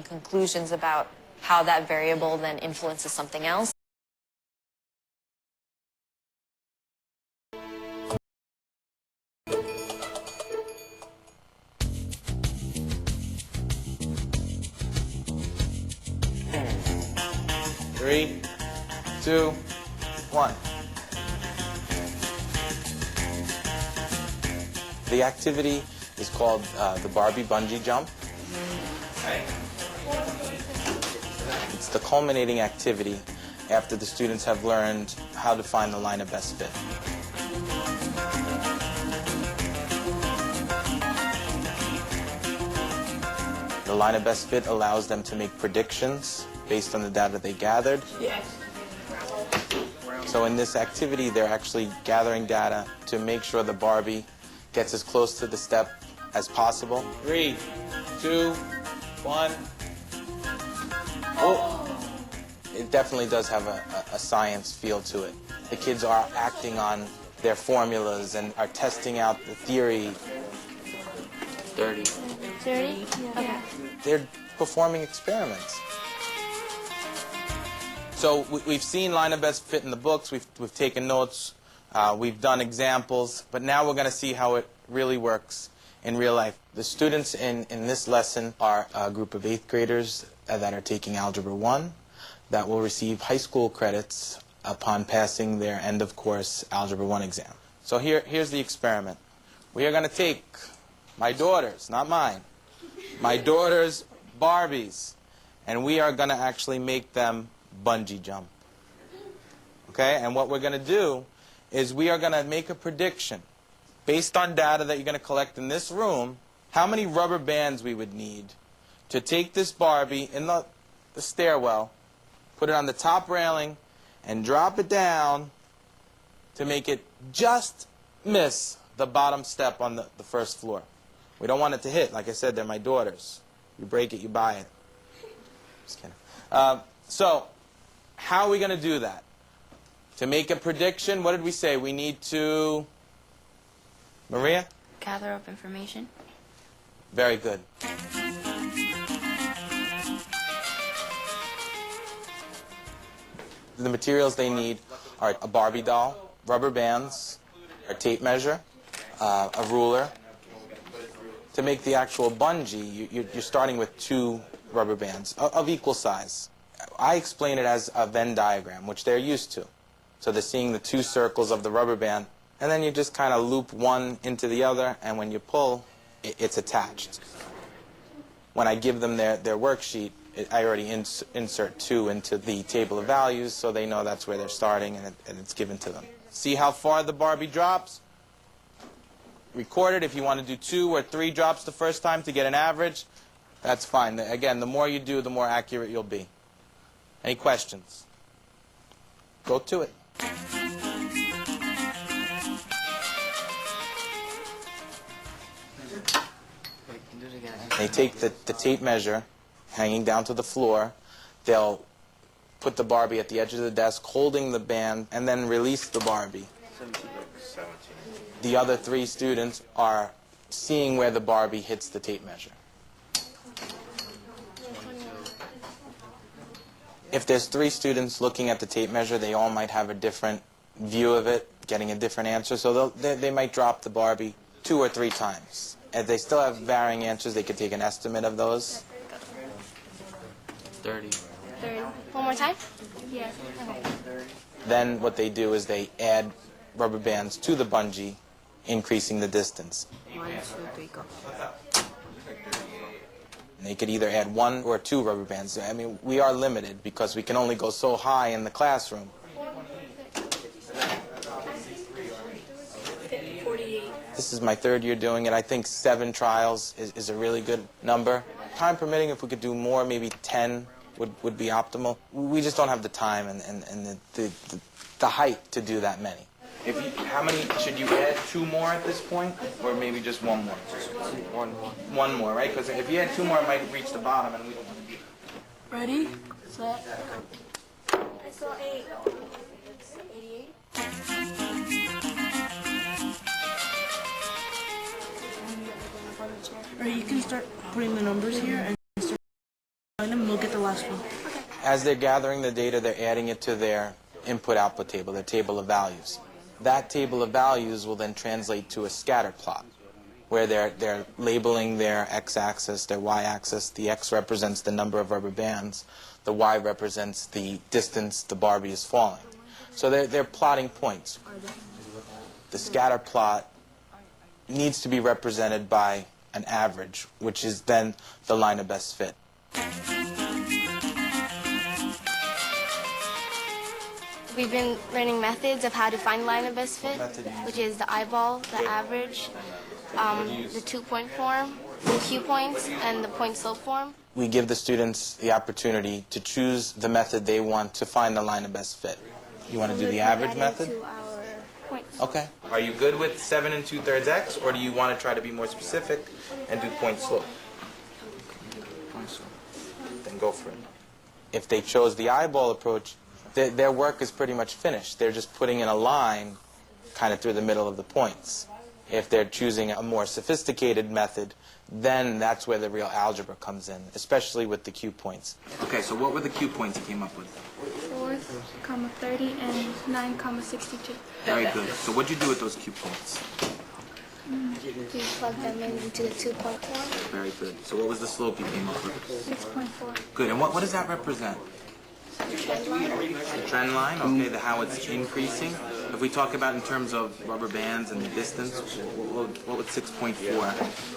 conclusions about how that variable then influences something else. Three, two, one. The activity is called the Barbie bungee jump. It's the culminating activity after the students have learned how to find the line of best fit. The line of best fit allows them to make predictions based on the data they gathered. So in this activity, they're actually gathering data to make sure the Barbie gets as close to the step as possible. 3, 2, 1. Oh! It definitely does have a science feel to it. The kids are acting on their formulas and are testing out the theory. 30. 30? Okay. They're performing experiments. So we've seen line of best fit in the books, we've taken notes, we've done examples, but now we're going to see how it really works in real life. The students in this lesson are a group of 8th graders that are taking Algebra 1 that will receive high school credits upon passing their end-of-course Algebra 1 exam. So here's the experiment. We are going to take my daughters, not mine, my daughters' Barbies, and we are going to actually make them bungee jump. Okay? And what we're going to do is we are going to make a prediction based on data that you're going to collect in this room, how many rubber bands we would need to take this Barbie in the stairwell, put it on the top railing, and drop it down to make it just miss the bottom step on the first floor. We don't want it to hit. Like I said, they're my daughters. You break it, you buy it. Just kidding. So, how are we going to do that? To make a prediction, what did we say? We need to... Maria? Gather up information. Very good. The materials they need are a Barbie doll, rubber bands, a tape measure, a ruler. To make the actual bungee, you're starting with 2 rubber bands of equal size. I explain it as a Venn diagram, which they're used to. So they're seeing the 2 circles of the rubber band, and then you just kind of loop one into the other, and when you pull, it's attached. When I give them their worksheet, I already insert 2 into the table of values, so they know that's where they're starting, and it's given to them. See how far the Barbie drops? Record it. If you want to do 2 or 3 drops the first time to get an average, that's fine. Again, the more you do, the more accurate you'll be. Any questions? Go to it. They take the tape measure hanging down to the floor. They'll put the Barbie at the edge of the desk holding the band and then release the Barbie. The other 3 students are seeing where the Barbie hits the tape measure. If there's 3 students looking at the tape measure, they all might have a different view of it, getting a different answer, so they might drop the Barbie 2 or 3 times. If they still have varying answers, they could take an estimate of those. 30. 30. One more time? Yeah. Okay. Then what they do is they add rubber bands to the bungee, increasing the distance. 1, 2, 3, go. And they could either add 1 or 2 rubber bands. I mean, we are limited because we can only go so high in the classroom. 48. This is my 3rd year doing it. I think 7 trials is a really good number. Time permitting, if we could do more, maybe 10 would be optimal. We just don't have the time and the height to do that many. How many should you add? 2 more at this point, or maybe just 1 more? 1 more. 1 more, right? Because if you add 2 more, it might reach the bottom, and we don't want to do that. Ready? Set. I saw 8. 88. Or you can start putting the numbers here and And then we'll get the last one. As they're gathering the data, they're adding it to their input-output table, their table of values. That table of values will then translate to a scatter plot, where they're labeling their x-axis, their y-axis. The x represents the number of rubber bands. The y represents the distance the Barbie is falling. So they're plotting points. The scatter plot needs to be represented by an average, which is then the line of best fit. We've been learning methods of how to find line of best fit, Method. which is the eyeball, the average, the 2-point form, the Q points, and the point slope form. We give the students the opportunity to choose the method they want to find the line of best fit. You want to do the average method? To our points. Okay. Are you good with 7 2/3 x, or do you want to try to be more specific and do point slope? Then go for it. If they chose the eyeball approach, their work is pretty much finished. They're just putting in a line kind of through the middle of the points. If they're choosing a more sophisticated method, then that's where the real algebra comes in, especially with the Q points. Okay, so what were the Q points you came up with? 4, 30, and 9, 62. Very good. So what'd you do with those Q points? We plug them into the 2-point form. Very good. So what was the slope you came up with? 6.4. Good. And what does that represent? The trend line, okay, how it's increasing. If we talk about in terms of rubber bands and the distance, what would 6.4?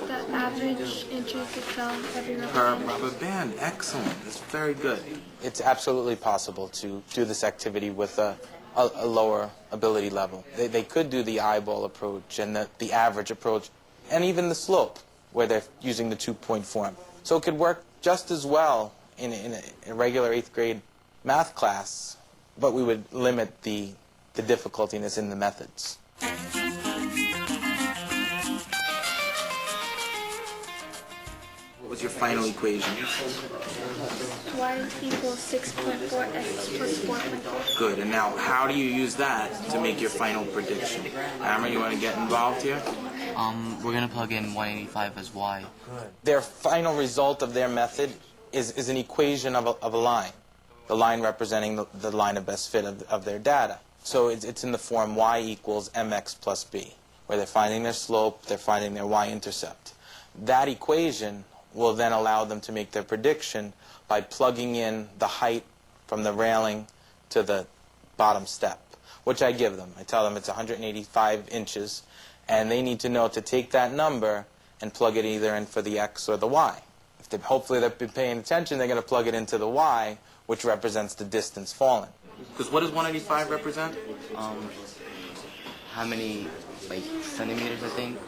The average inches it fell every rubber Per band. rubber band. Excellent. That's very good. It's absolutely possible to do this activity with a lower ability level. They could do the eyeball approach and the average approach, and even the slope, where they're using the 2-point form. So it could work just as well in a regular 8th grade math class, but we would limit the difficultiness in the methods. What was your final equation? Y equals 6.4 x plus 4.4. Good. And now, how do you use that to make your final prediction? Amber, you want to get involved here? We're gonna plug in 185 as y. Their final result of their method is an equation of a line. The line representing the line of best fit of their data. So it's in the form y equals mx plus b, where they're finding their slope, they're finding their y-intercept. That equation will then allow them to make their prediction by plugging in the height from the railing to the bottom step, which I give them. I tell them it's 185 inches, and they need to know to take that number and plug it either in for the x or the y. Hopefully they've been paying attention, they're going to plug it into the y, which represents the distance fallen. Because what does 185 represent? How many, like, centimeters, I think?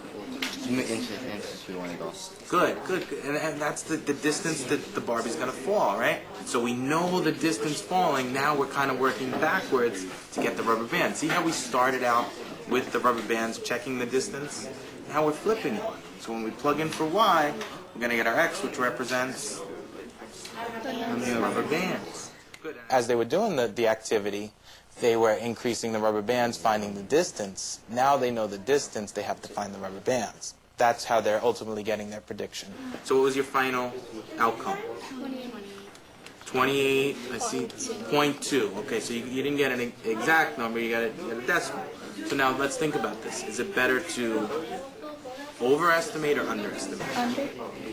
Inches we want to go. Good. And that's the distance that the Barbie's going to fall, right? So we know the distance falling. Now we're kind of working backwards to get the rubber band. See how we started out with the rubber bands checking the distance? Now we're flipping it. So when we plug in for y, we're going to get our x, which represents the rubber bands. As they were doing the activity, they were increasing the rubber bands, finding the distance. Now they know the distance, they have to find the rubber bands. That's how they're ultimately getting their prediction. So what was your final outcome? 28, I see, 0.2. Okay, so you didn't get an exact number, you got a decimal. So now let's think about this. Is it better to overestimate or underestimate? Under.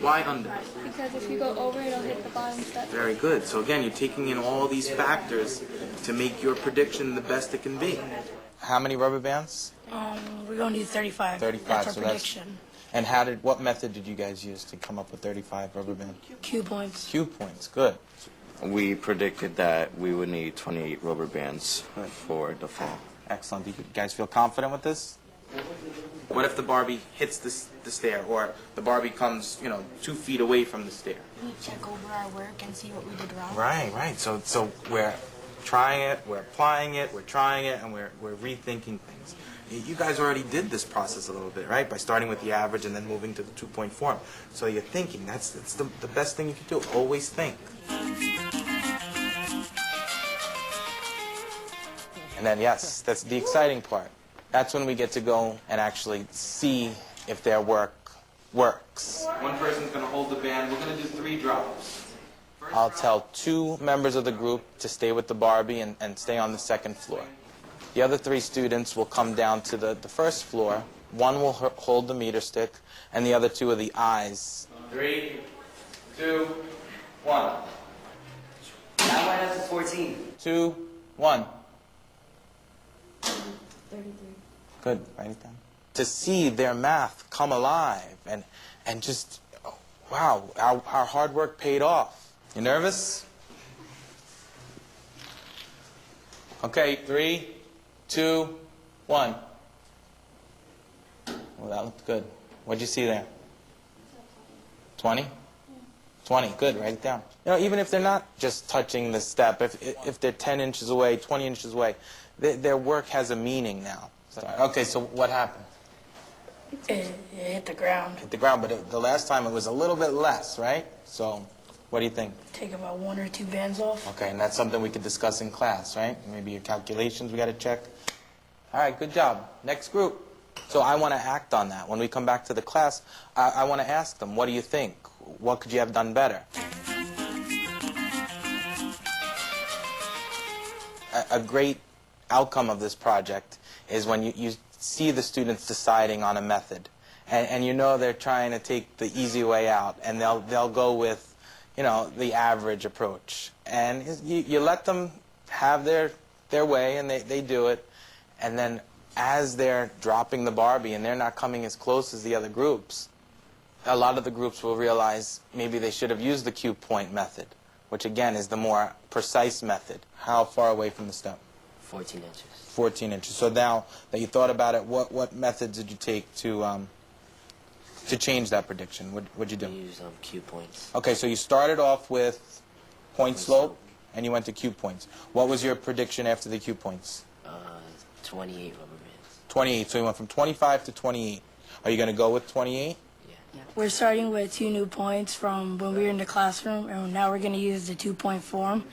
Why under? Because if you go over, it'll hit the bottom step. Very good. So again, you're taking in all these factors to make your prediction the best it can be. How many rubber bands? We're going to do 35. 35. That's our So prediction. And what method did you guys use to come up with 35 rubber bands? Q points. Q points. Good. We predicted that we would need 28 rubber bands for the fall. Excellent. Do you guys feel confident with this? What if the Barbie hits the stair, or the Barbie comes, 2 feet away from the stair? We check over our work and see what we did wrong. Right. So we're trying it, we're applying it, we're trying it, and we're rethinking things. You guys already did this process a little bit, right? By starting with the average and then moving to the 2-point form. So you're thinking. That's the best thing you can do. Always think. And then, yes, that's the exciting part. That's when we get to go and actually see if their work works. One person's going to hold the band. We're going to do 3 drops. I'll tell 2 members of the group to stay with the Barbie and stay on the 2nd floor. The other 3 students will come down to the 1st floor. 1 will hold the meter stick, and the other 2 are the eyes. 3, 2, 1. That minus is 14. 2, 1. 33. Good, write it down. To see their math come alive and just, oh, wow, our hard work paid off. You nervous? Okay, 3, 2, 1. Well, that looked good. What'd you see there? 20? 20, good, write it down. You know, even if they're not just touching the step, if they're 10 inches away, 20 inches away, their work has a meaning now. Okay, so what happened? It hit the ground. Hit the ground, but the last time it was a little bit less, right? So, what do you think? Take about 1 or 2 bands off. Okay, and that's something we could discuss in class, right? Maybe your calculations we got to check. All right, good job. Next group. So I want to act on that. When we come back to the class, I want to ask them, what do you think? What could you have done better? A great outcome of this project is when you see the students deciding on a method, and you know they're trying to take the easy way out, and they'll go with, you know, the average approach. And you let them have their way, and they do it, and then as they're dropping the Barbie and they're not coming as close as the other groups, a lot of the groups will realize maybe they should have used the cue point method, which again is the more precise method. How far away from the step? 14 inches. 14 inches. So now that you thought about it, what methods did you take to change that prediction? What'd you do? We use cue points. Okay, so you started off with point slope, and you went to cue points. What was your prediction after the cue points? 28 rubber bands. 28. So you went from 25 to 28. Are you going to go with 28? Yeah. We're starting with 2 new points from when we were in the classroom, and now we're going to use the 2-point form.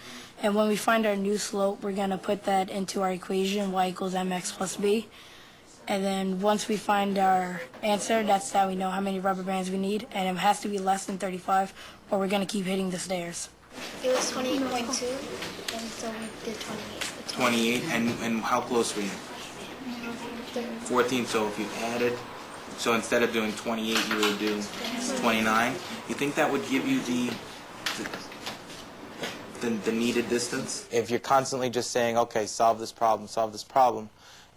And when we find our new slope, we're going to put that into our equation, y equals mx plus b. And then once we find our answer, that's how we know how many rubber bands we need. And it has to be less than 35, or we're going to keep hitting the stairs. It was 28.2, and so we did 28. 28, and how close were you? 14, so if you added, so instead of doing 28, you would do 29. You think that would give you the needed distance? If you're constantly just saying, okay, solve this problem,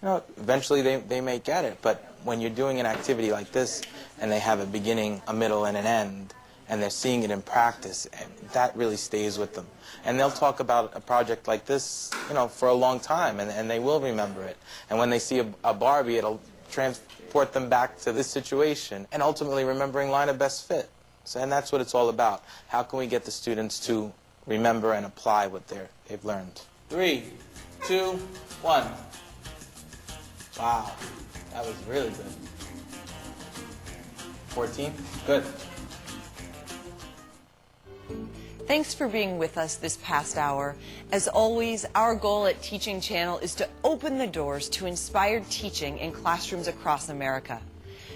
you know, eventually they may get it. But when you're doing an activity like this, and they have a beginning, a middle, and an end, and they're seeing it in practice, that really stays with them. And they'll talk about a project like this, you know, for a long time, and they will remember it. And when they see a Barbie, it'll transport them back to this situation, and ultimately remembering line of best fit. So, and that's what it's all about. How can we get the students to remember and apply what they've learned? 3, 2, 1. Wow, that was really good. 14, good. Thanks for being with us this past hour. As always, our goal at Teaching Channel is to open the doors to inspired teaching in classrooms across America.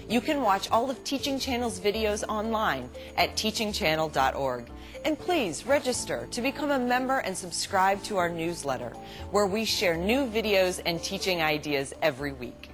You can watch all of Teaching Channel's videos online at teachingchannel.org. And please register to become a member and subscribe to our newsletter, where we share new videos and teaching ideas every week.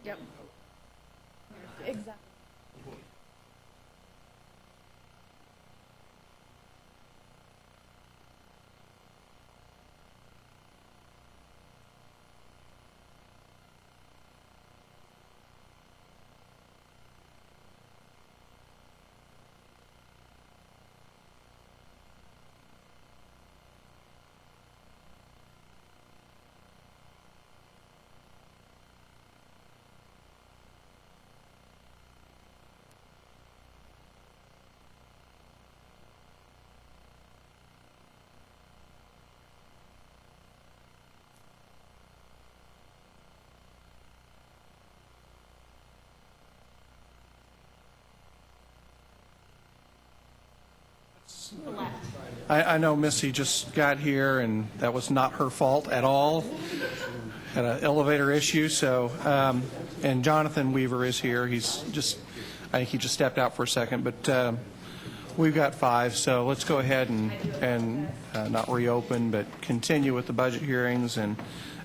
Yep. Exactly. I know Missy just got here, and that was not her fault at all. Had an elevator issue, so, and Jonathan Weaver is here. I think he just stepped out for a second, but we've got 5, so let's go ahead and not reopen, but continue with the budget hearings. And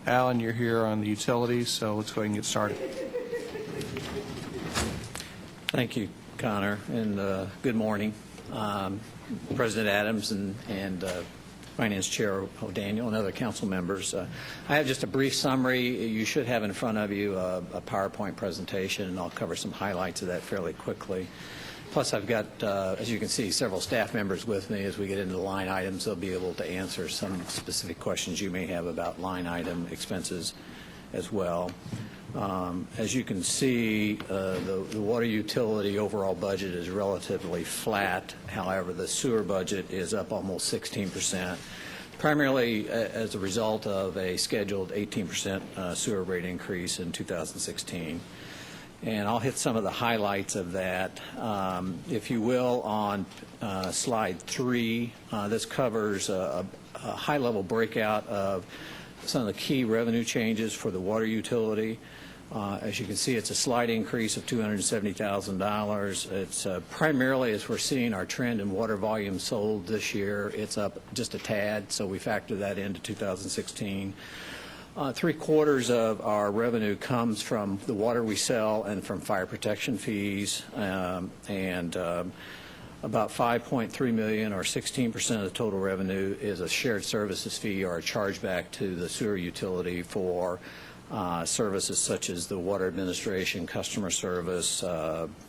Alan, you're here on the utilities, so let's go ahead and get started. Thank you, Connor, and good morning. President Adams and Finance Chair O'Daniel and other council members. I have just a brief summary. You should have in front of you a PowerPoint presentation, and I'll cover some highlights of that fairly quickly. Plus, I've got, as you can see, several staff members with me. As we get into the line items, they'll be able to answer some specific questions you may have about line item expenses as well. As you can see, the water utility overall budget is relatively flat. However, the sewer budget is up almost 16%, primarily as a result of a scheduled 18% sewer rate increase in 2016. And I'll hit some of the highlights of that. If you will, on slide 3, this covers a high-level breakout of some of the key revenue changes for the water utility. As you can see, it's a slight increase of $270,000. It's primarily, as we're seeing our trend in water volume sold this year, it's up just a tad, so we factor that into 2016. 3/4 of our revenue comes from the water we sell and from fire protection fees, and about $5.3 million, or 16% of the total revenue, is a shared services fee or a chargeback to the sewer utility for services such as the water administration, customer service,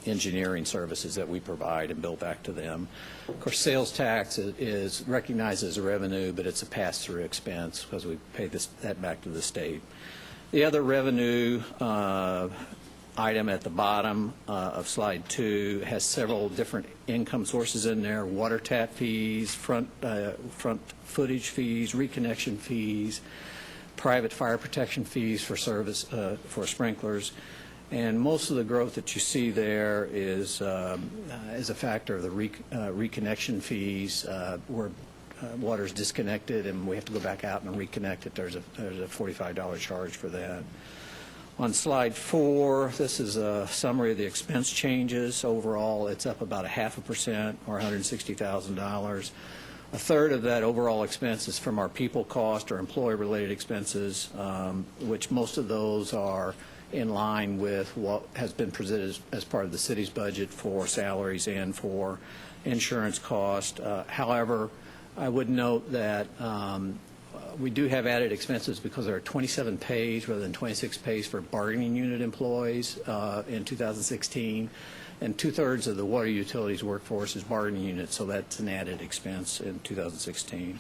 engineering services that we provide and bill back to them. Of course, sales tax is recognized as a revenue, but it's a pass-through expense because we pay that back to the state. The other revenue item at the bottom of slide 2 has several different income sources in there: water tap fees, front footage fees, reconnection fees, private fire protection fees for service for sprinklers. And most of the growth that you see there is a factor of the reconnection fees where water's disconnected and we have to go back out and reconnect it. There's a $45 charge for that. On slide 4, this is a summary of the expense changes. Overall, it's up about 0.5%, or $160,000. A third of that overall expense is from our people cost or employee-related expenses, which most of those are in line with what has been presented as part of the city's budget for salaries and for insurance cost. However, I would note that we do have added expenses because there are 27 pays rather than 26 pays for bargaining unit employees in 2016. And 2/3 of the water utilities workforce is bargaining units, so that's an added expense in 2016.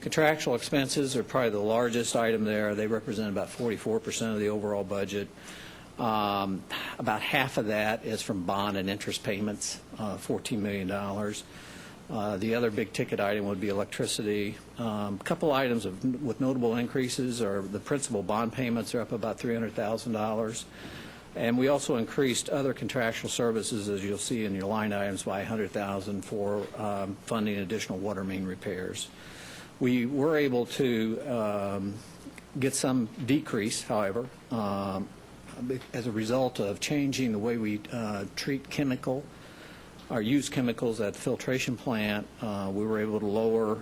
Contractual expenses are probably the largest item there. They represent about 44% of the overall budget. About half of that is from bond and interest payments, $14 million. The other big ticket item would be electricity. A couple items with notable increases are the principal bond payments are up about $300,000. And we also increased other contractual services, as you'll see in your line items, by $100,000 for funding additional water main repairs. We were able to get some decrease, however, as a result of changing the way we treat or use chemicals at the filtration plant. We were able to lower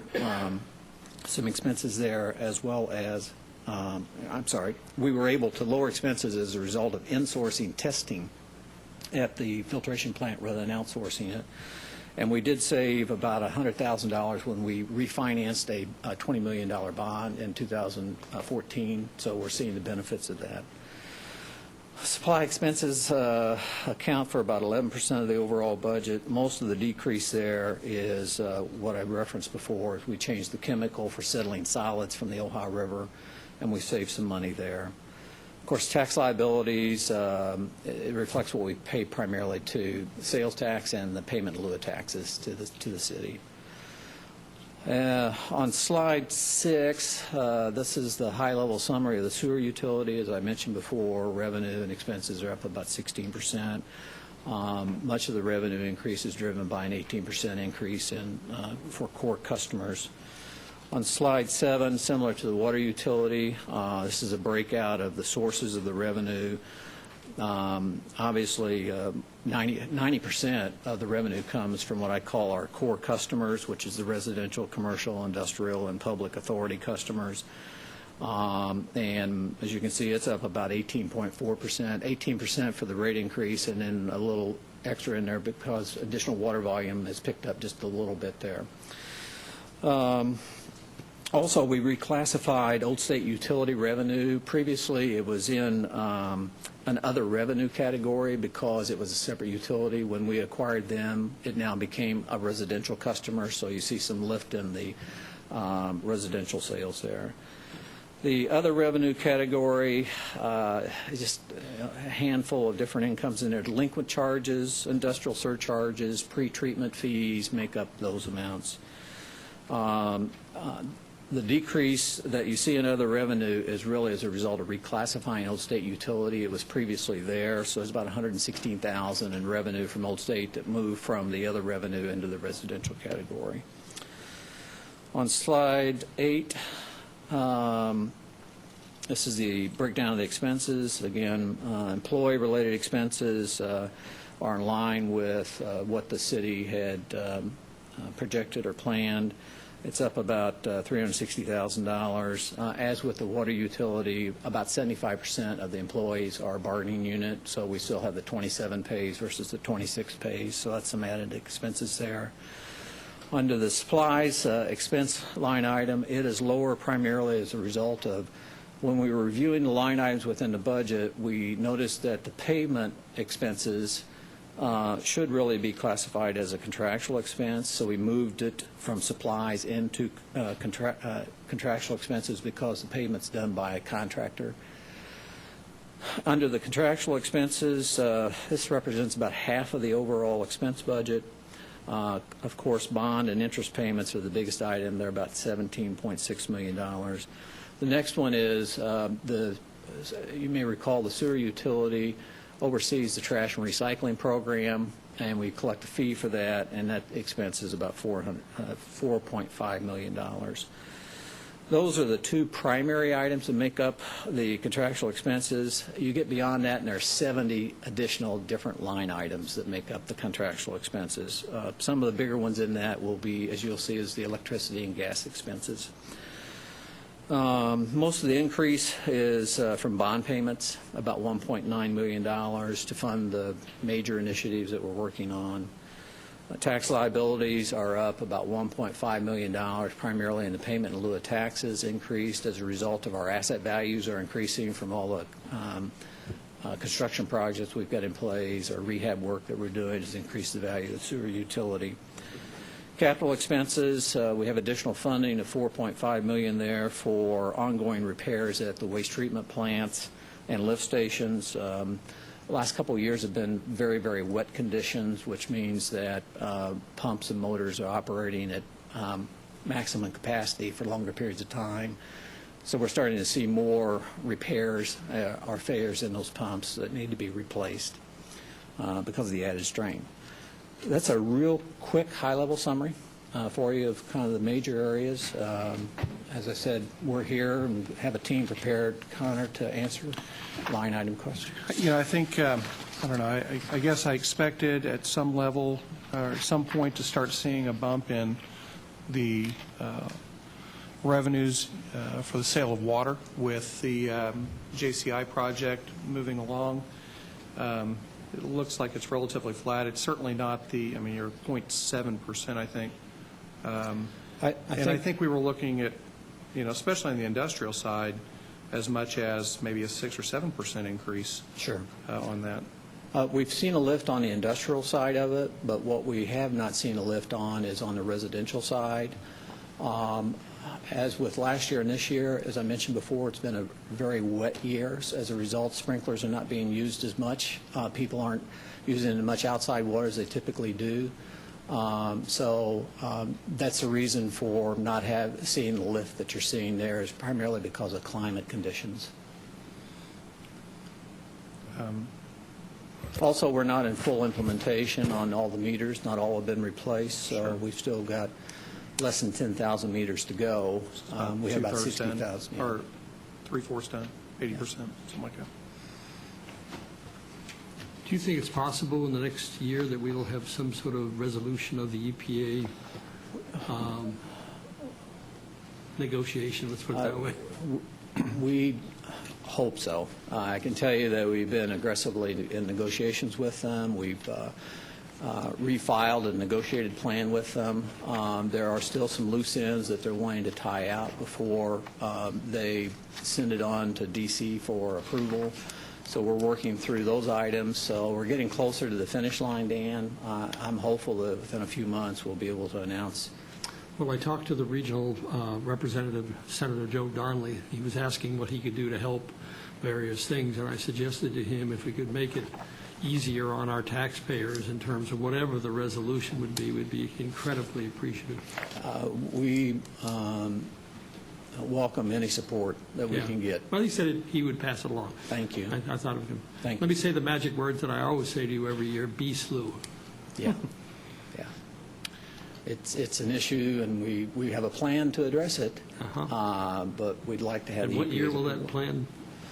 some expenses there, as well as we were able to lower expenses as a result of insourcing testing at the filtration plant rather than outsourcing it. And we did save about $100,000 when we refinanced a $20 million bond in 2014, so we're seeing the benefits of that. Supply expenses account for about 11% of the overall budget. Most of the decrease there is what I referenced before. We changed the chemical for settling solids from the Ohio River, and we saved some money there. Of course, tax liabilities, it reflects what we pay primarily to sales tax and the payment in lieu of taxes to the city. On slide 6, this is the high-level summary of the sewer utility. As I mentioned before, revenue and expenses are up about 16%. Much of the revenue increase is driven by an 18% increase for core customers. On slide 7, similar to the water utility, this is a breakout of the sources of the revenue. Obviously, 90% of the revenue comes from what I call our core customers, which is the residential, commercial, industrial, and public authority customers. And as you can see, it's up about 18.4%, 18% for the rate increase, and then a little extra in there because additional water volume has picked up just a little bit there. Also, we reclassified Old State utility revenue. Previously, it was in an other revenue category because it was a separate utility. When we acquired them, it now became a residential customer, so you see some lift in the residential sales there. The other revenue category is just a handful of different incomes in there. Delinquent charges, industrial surcharges, pre-treatment fees make up those amounts. The decrease that you see in other revenue is really as a result of reclassifying Old State utility. It was previously there, so it's about $116,000 in revenue from Old State that moved from the other revenue into the residential category. On slide 8, this is the breakdown of the expenses. Again, employee-related expenses are in line with what the city had projected or planned. It's up about $360,000. As with the water utility, about 75% of the employees are bargaining unit, so we still have the 27 pays versus the 26 pays, so that's some added expenses there. Under the supplies expense line item, it is lower primarily as a result of when we were reviewing the line items within the budget, we noticed that the pavement expenses should really be classified as a contractual expense, so we moved it from supplies into contractual expenses because the payment's done by a contractor. Under the contractual expenses, this represents about half of the overall expense budget. Of course, bond and interest payments are the biggest item. They're about $17.6 million. The next one is, you may recall the sewer utility oversees the trash and recycling program, and we collect a fee for that, and that expense is about $4.5 million. Those are the two primary items that make up the contractual expenses. You get beyond that, and there are 70 additional different line items that make up the contractual expenses. Some of the bigger ones in that will be, as you'll see, is the electricity and gas expenses. Most of the increase is from bond payments, about $1.9 million to fund the major initiatives that we're working on. Tax liabilities are up about $1.5 million, primarily in the payment in lieu of taxes increased as a result of our asset values are increasing from all the construction projects we've got in place. Our rehab work that we're doing has increased the value of the sewer utility. Capital expenses, we have additional funding of $4.5 million there for ongoing repairs at the waste treatment plants and lift stations. The last couple of years have been very, very wet conditions, which means that pumps and motors are operating at maximum capacity for longer periods of time. So we're starting to see more repairs or failures in those pumps that need to be replaced because of the added strain. That's a real quick high-level summary for you of kind of the major areas. As I said, we're here and have a team prepared, Connor, to answer line item questions. You know, I think, I don't know, I guess I expected at some level or at some point to start seeing a bump in the revenues for the sale of water with the JCI project moving along. It looks like it's relatively flat. It's certainly not the, I mean, you're 0.7%, I think. I think we were looking at, especially on the industrial side, as much as maybe a 6 or 7% increase. Sure. On that. We've seen a lift on the industrial side of it, but what we have not seen a lift on is on the residential side. As with last year and this year, as I mentioned before, it's been a very wet year. As a result, sprinklers are not being used as much. People aren't using as much outside water as they typically do. So that's the reason for not seeing the lift that you're seeing there, is primarily because of climate conditions. Also, we're not in full implementation on all the meters. Not all have been replaced, so Sure. we've still got less than 10,000 meters to go. We have about 60,000. Or 3/4 done, 80%, something like that. Do you think it's possible in the next year that we will have some sort of resolution of the EPA negotiation, let's put it that way? We hope so. I can tell you that we've been aggressively in negotiations with them. We've refiled a negotiated plan with them. There are still some loose ends that they're wanting to tie out before they send it on to D.C. for approval. So we're working through those items. So we're getting closer to the finish line, Dan. I'm hopeful that within a few months we'll be able to announce. Well, I talked to the regional representative, Senator Joe Donnelly. He was asking what he could do to help various things, and I suggested to him if we could make it easier on our taxpayers in terms of whatever the resolution would be incredibly appreciative. We welcome any support that we can get. Well, he said he would pass it along. Thank you. I thought of him. Thank Let me say the magic words that I always say to you every year: be slew. Yeah. Yeah. It's an issue, and we have a plan to address it, but we'd like to have And the what EPA's year will that approval. plan,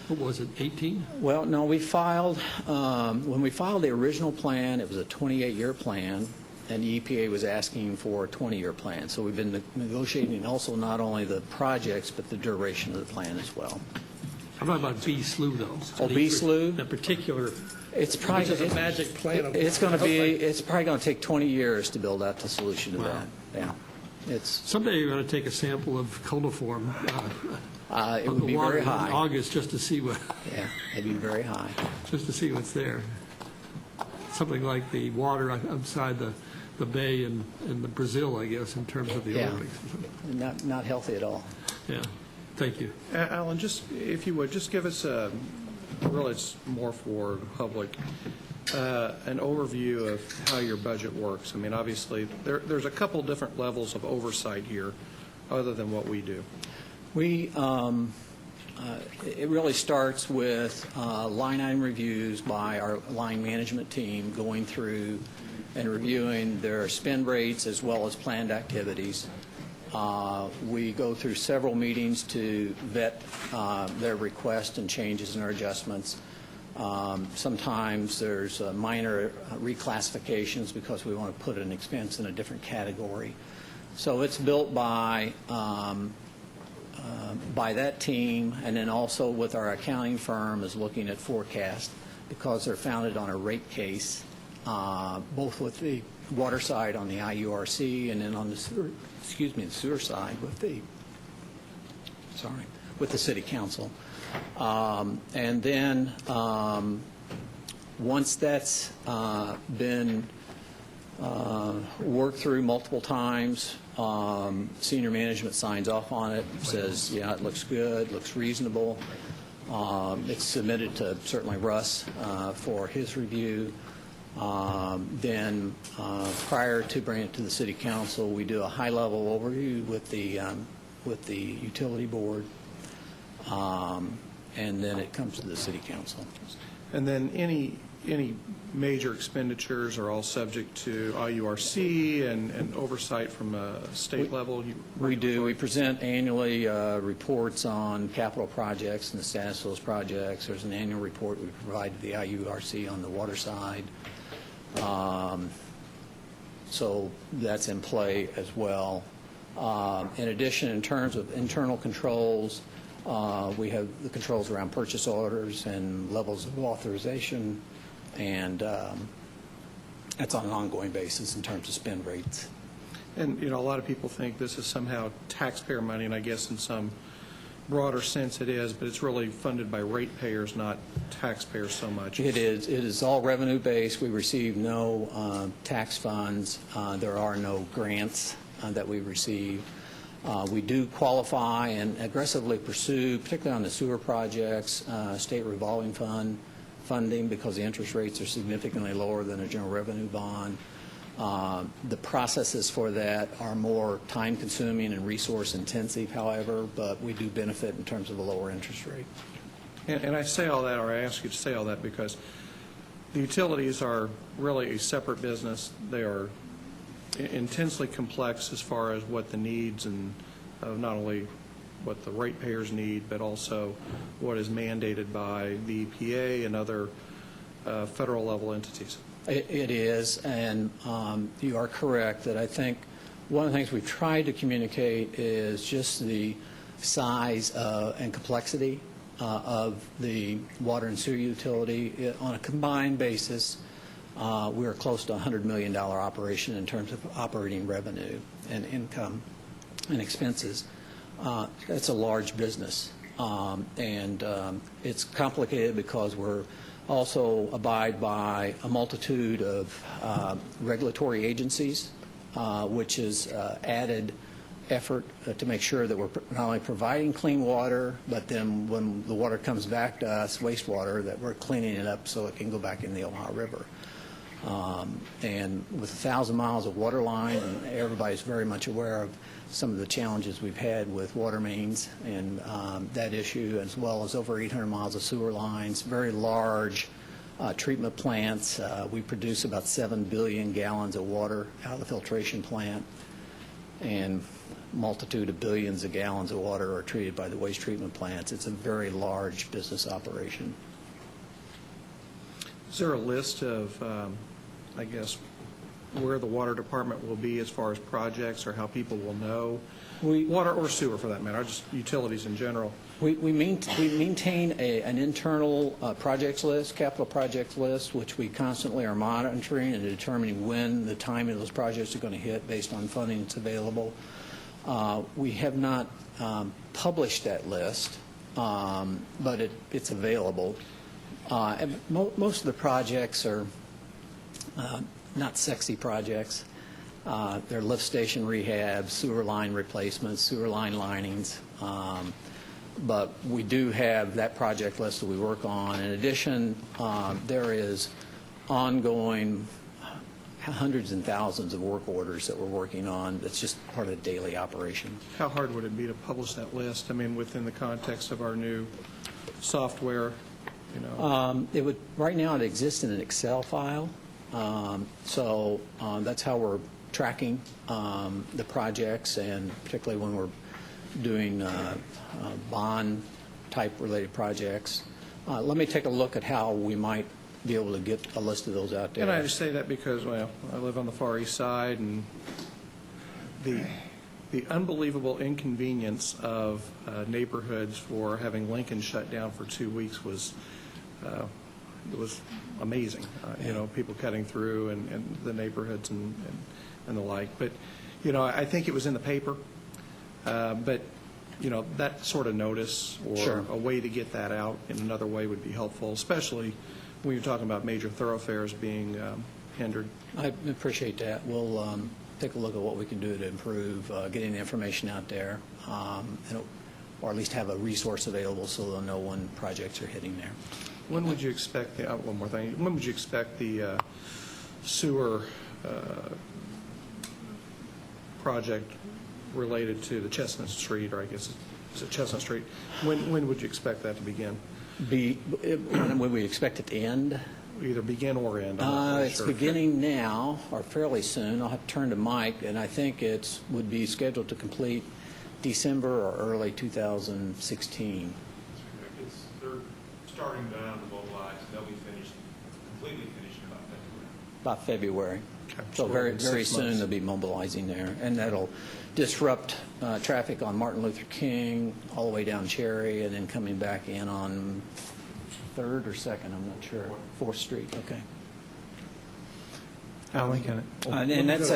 what was it, 18? Well, no, we filed, when we filed the original plan, it was a 28-year plan, and the EPA was asking for a 20-year plan. So we've been negotiating also not only the projects, but the duration of the plan as well. I'm talking about B SLU, though. Oh, B SLU? The particular, It's probably, which is a magic plan. it's probably going to take 20 years to build out the solution to Wow. that. Yeah. It's, Someday you're going to take a sample of coliform it of would the be water very in high. August just to see Yeah, it'd be very high. just to see what's there. Something like the water outside the bay in the Brazil, I guess, in terms of the Yeah. Olympics. Not healthy at all. Yeah. Thank you. Alan, just, if you would, just give us really it's more for the public, an overview of how your budget works. I mean, obviously, there's a couple different levels of oversight here other than what we do. It really starts with line item reviews by our line management team, going through and reviewing their spend rates as well as planned activities. We go through several meetings to vet their requests and changes and our adjustments. Sometimes there's minor reclassifications because we want to put an expense in a different category. So it's built by that team, and then also with our accounting firm is looking at forecast because they're founded on a rate case, both with the water side on the IURC and then on the sewer, the sewer side with the City Council. And then once that's been worked through multiple times, senior management signs off on it, says, yeah, it looks good, looks reasonable. It's submitted to certainly Russ for his review. Then prior to bringing it to the City Council, we do a high-level overview with the utility board, and then it comes to the City Council. And then any major expenditures are all subject to IURC and oversight from a state level? We do. We present annually reports on capital projects and the status of those projects. There's an annual report we provide to the IURC on the water side. So that's in play as well. In addition, in terms of internal controls, we have the controls around purchase orders and levels of authorization, and that's on an ongoing basis in terms of spend rates. And, you know, a lot of people think this is somehow taxpayer money, and I guess in some broader sense it is, but it's really funded by ratepayers, not taxpayers so much. It is. It is all revenue-based. We receive no tax funds. There are no grants that we receive. We do qualify and aggressively pursue, particularly on the sewer projects, state revolving fund funding because the interest rates are significantly lower than a general revenue bond. The processes for that are more time-consuming and resource-intensive, however, but we do benefit in terms of a lower interest rate. And I say all that, or I ask you to say all that, because the utilities are really a separate business. They are intensely complex as far as what the needs and not only what the ratepayers need, but also what is mandated by the EPA and other federal level entities. It is, and you are correct that I think one of the things we've tried to communicate is just the size and complexity of the water and sewer utility. On a combined basis, we're close to a $100 million operation in terms of operating revenue and income and expenses. It's a large business, and it's complicated because we're also abide by a multitude of regulatory agencies, which is added effort to make sure that we're not only providing clean water, but then when the water comes back to us, wastewater, that we're cleaning it up so it can go back in the Ohio River. And with 1,000 miles of water line, and everybody's very much aware of some of the challenges we've had with water mains and that issue, as well as over 800 miles of sewer lines, very large treatment plants. We produce about 7 billion gallons of water out of the filtration plant, and multitude of billions of gallons of water are treated by the waste treatment plants. It's a very large business operation. Is there a list of, I guess, where the water department will be as far as projects, or how people will know? Water or sewer, for that matter, just utilities in general. We maintain an internal projects list, capital projects list, which we constantly are monitoring and determining when the timing of those projects are going to hit based on funding that's available. We have not published that list, but it's available. Most of the projects are not sexy projects. They're lift station rehab, sewer line replacements, sewer line linings. But we do have that project list that we work on. In addition, there is ongoing hundreds and thousands of work orders that we're working on. That's just part of the daily operation. How hard would it be to publish that list? I mean, within the context of our new software, you know. It would, right now it exists in an Excel file. So that's how we're tracking the projects, and particularly when we're doing bond-type related projects. Let me take a look at how we might be able to get a list of those out there. And I just say that because, well, I live on the Far East Side, and the unbelievable inconvenience of neighborhoods for having Lincoln shut down for 2 weeks was it was amazing. You know, people cutting through and the neighborhoods and the like. But, you know, I think it was in the paper. But, you know, that sort of notice or Sure. a way to get that out in another way would be helpful, especially when you're talking about major thoroughfares being hindered. I appreciate that. We'll take a look at what we can do to improve getting the information out there, or at least have a resource available so they'll know when projects are hitting there. When would you expect the, one more thing, when would you expect the sewer project related to the Chestnut Street, or I guess it's Chestnut Street, when would you expect that to begin? When we expect it to end? Either begin or end. I'm not really It's sure. beginning now, or fairly soon. I'll have to turn to Mike, and I think it would be scheduled to complete December or early 2016. They're starting down to mobilize. They'll be finished, completely finished in about February. About February. So very soon they'll be mobilizing there, and that'll disrupt traffic on Martin Luther King all the way down Cherry, and then coming back in on 3rd or 2nd, I'm not sure, 4th Street. Okay. Alan, And that's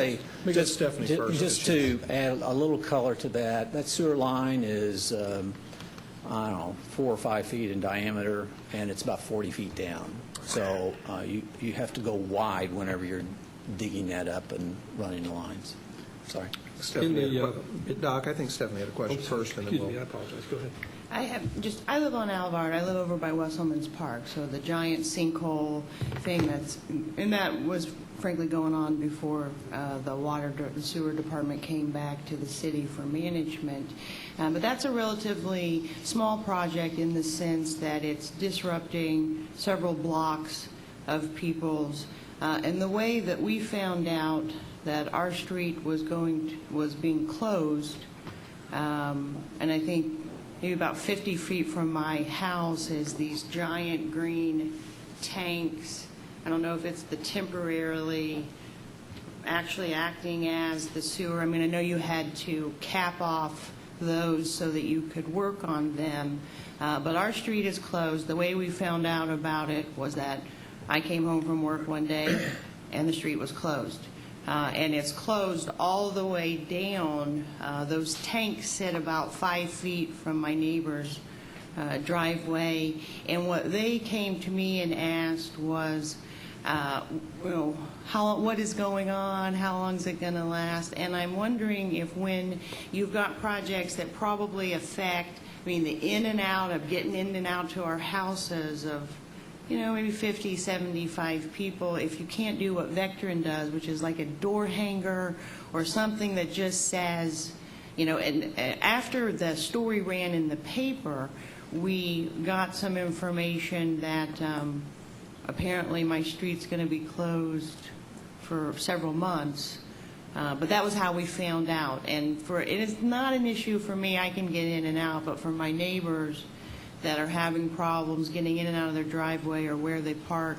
just to add a little color to that. That sewer line is I don't know, 4 or 5 feet in diameter, and it's about 40 feet down. So you have to go wide whenever you're digging that up and running the lines. Sorry. Doc, I think Stephanie had a question first, and then Excuse me, I apologize. Go ahead. I live on Alvard. I live over by West Homans Park, so the giant sinkhole thing and that was frankly going on before the sewer department came back to the city for management. But that's a relatively small project in the sense that it's disrupting several blocks of people's, and the way that we found out that our street was being closed, and I think maybe about 50 feet from my house is these giant green tanks. I don't know if it's the temporarily actually acting as the sewer. I mean, I know you had to cap off those so that you could work on them, but our street is closed. The way we found out about it was that I came home from work one day and the street was closed. And it's closed all the way down. Those tanks sit about 5 feet from my neighbor's driveway. And what they came to me and asked was, what is going on? How long is it going to last? And I'm wondering if when you've got projects that probably affect, the in and out of getting in and out to our houses of, maybe 50, 75 people, if you can't do what Vectron does, which is like a door hanger or something that just says, and after the story ran in the paper, we got some information that apparently my street's going to be closed for several months. But that was how we found out. And it is not an issue for me, I can get in and out, but for my neighbors that are having problems getting in and out of their driveway or where they park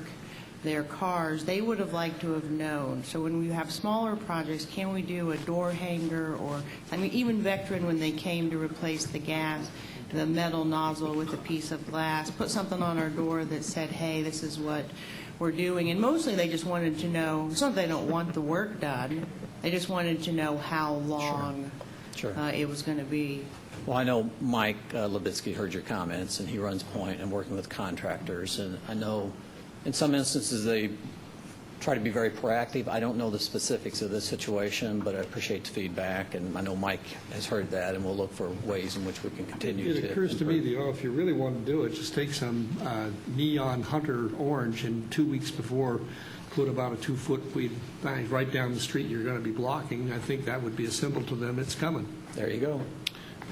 their cars, they would have liked to have known. So when we have smaller projects, can we do a door hanger or, even Vectron, when they came to replace the metal nozzle with a piece of glass, put something on our door that said, hey, this is what we're doing. And mostly they just wanted to know, it's not that they don't want the work done, they just wanted to know how long it was going to be. Well, I know Mike Levitsky heard your comments, and he runs Point and working with contractors. And I know in some instances they try to be very proactive. I don't know the specifics of this situation, but I appreciate the feedback. And I know Mike has heard that, and we'll look for ways in which we can continue to. It occurs to me, if you really want to do it, just take some neon hunter orange and 2 weeks before put about a 2-foot weed right down the street you're going to be blocking. I think that would be a symbol to them it's coming. There you go.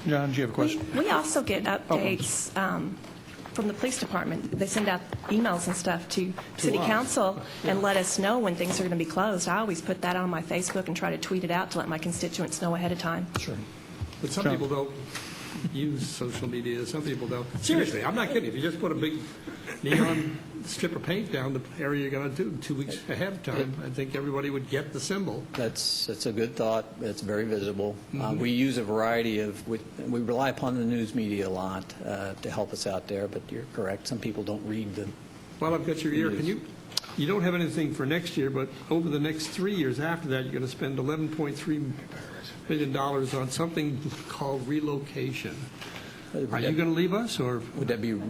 John, do you have a question? We also get updates from the police department. They send out emails and stuff to City Council and let us know when things are going to be closed. I always put that on my Facebook and try to tweet it out to let my constituents know ahead of time. Sure. But some people don't use social media. Some people don't. Seriously, I'm not kidding. If you just put a big neon strip of paint down the area you're going to do 2 weeks ahead of time, I think everybody would get the symbol. That's a good thought. It's very visible. We use a variety of, we rely upon the news media a lot to help us out there, but you're correct. Some people don't read the Well, I've got your ear. news. You don't have anything for next year, but over the next 3 years after that, you're going to spend $11.3 million on something called relocation. Are you going to leave us, or would that be?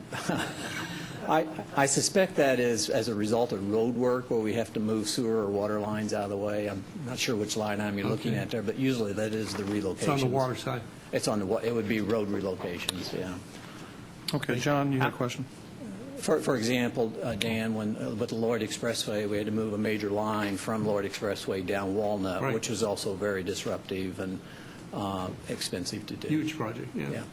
I suspect that is as a result of road work where we have to move sewer or water lines out of the way. I'm not sure which line item you're looking at there, but usually that is the relocation. It's on the water side. It's on the. It would be road relocations. Yeah. Okay, John, you have a question? For example, Dan, with the Lloyd Expressway, we had to move a major line from Lloyd Expressway down Walnut, which was also very disruptive and expensive to do. Huge project, yeah.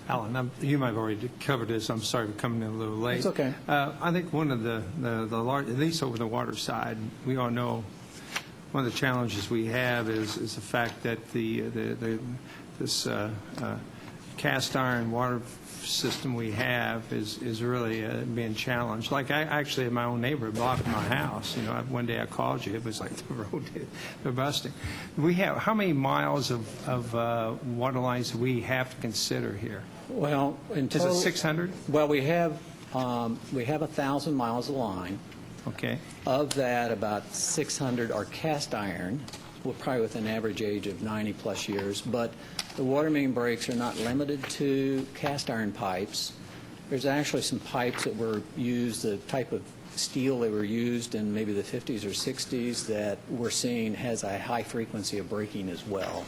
Alan, you might have already covered this. I'm sorry for coming in a little late. It's okay. I think one of the large, at least over the water side, we all know one of the challenges we have is the fact that this cast iron water system we have is really being challenged. Like I actually have my own neighbor blocking my house. You know, one day I called you. It was like the road, they're busting. We have how many miles of water lines do we have to consider here? Well, in Is total, it 600? Well, we have 1,000 miles of line. Okay. Of that, about 600 are cast iron. We're probably with an average age of 90-plus years. But the water main breaks are not limited to cast iron pipes. There's actually some pipes that were used, the type of steel that were used in maybe the 50s or 60s that we're seeing has a high frequency of breaking as well.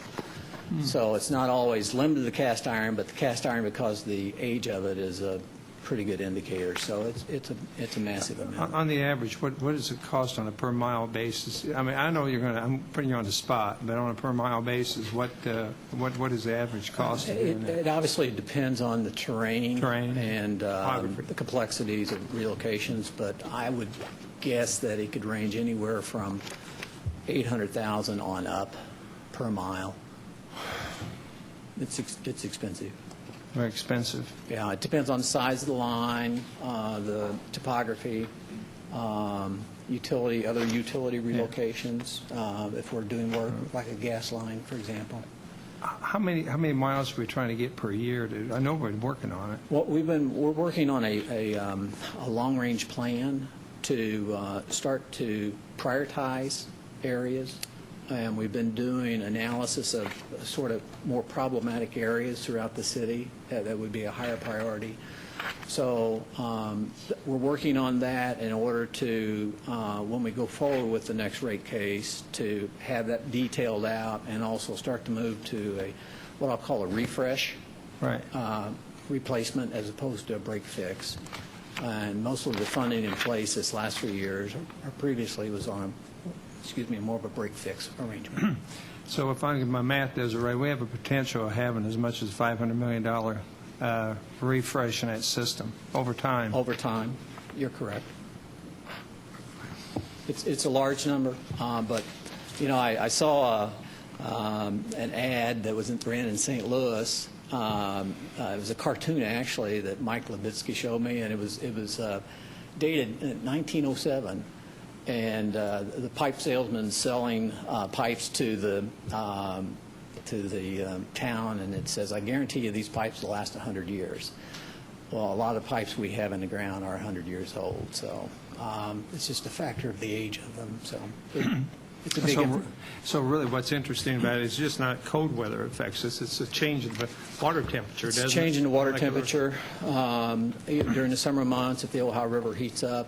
So it's not always limited to cast iron, but the cast iron, because the age of it, is a pretty good indicator. So it's a massive amount. On the average, what does it cost on a per mile basis? I mean, I know I'm putting you on the spot, but on a per mile basis, what is the average cost? It obviously depends on the terrain and the complexities of relocations, but I would guess that it could range anywhere from $800,000 on up per mile. It's expensive. Very expensive. Yeah, it depends on the size of the line, the topography, other utility relocations, if we're doing work like a gas line, for example. How many miles are we trying to get per year? I know we're working on it. Well, we're working on a long-range plan to start to prioritize areas. And we've been doing analysis of sort of more problematic areas throughout the city that would be a higher priority. So we're working on that in order to, when we go forward with the next rate case, to have that detailed out and also start to move to what I'll call a refresh, replacement as opposed to a break fix. And most of the funding in place this last few years, or previously, was on more of a break-fix arrangement. So if my math does it right, we have a potential of having as much as $500 million refresh in that system over time. Over time, you're correct. It's a large number, but you know, I saw an ad that ran in St. Louis. It was a cartoon actually that Mike Levitsky showed me, and it was dated in 1907. And the pipe salesman selling pipes to the town, and it says, "I guarantee you these pipes will last 100 years." Well, a lot of pipes we have in the ground are 100 years old, so it's just a factor of the age of them. So it's a big. So really, what's interesting about it is just not cold weather affects us; it's a change in the water temperature. It's a change in the water temperature. During the summer months, if the Ohio River heats up,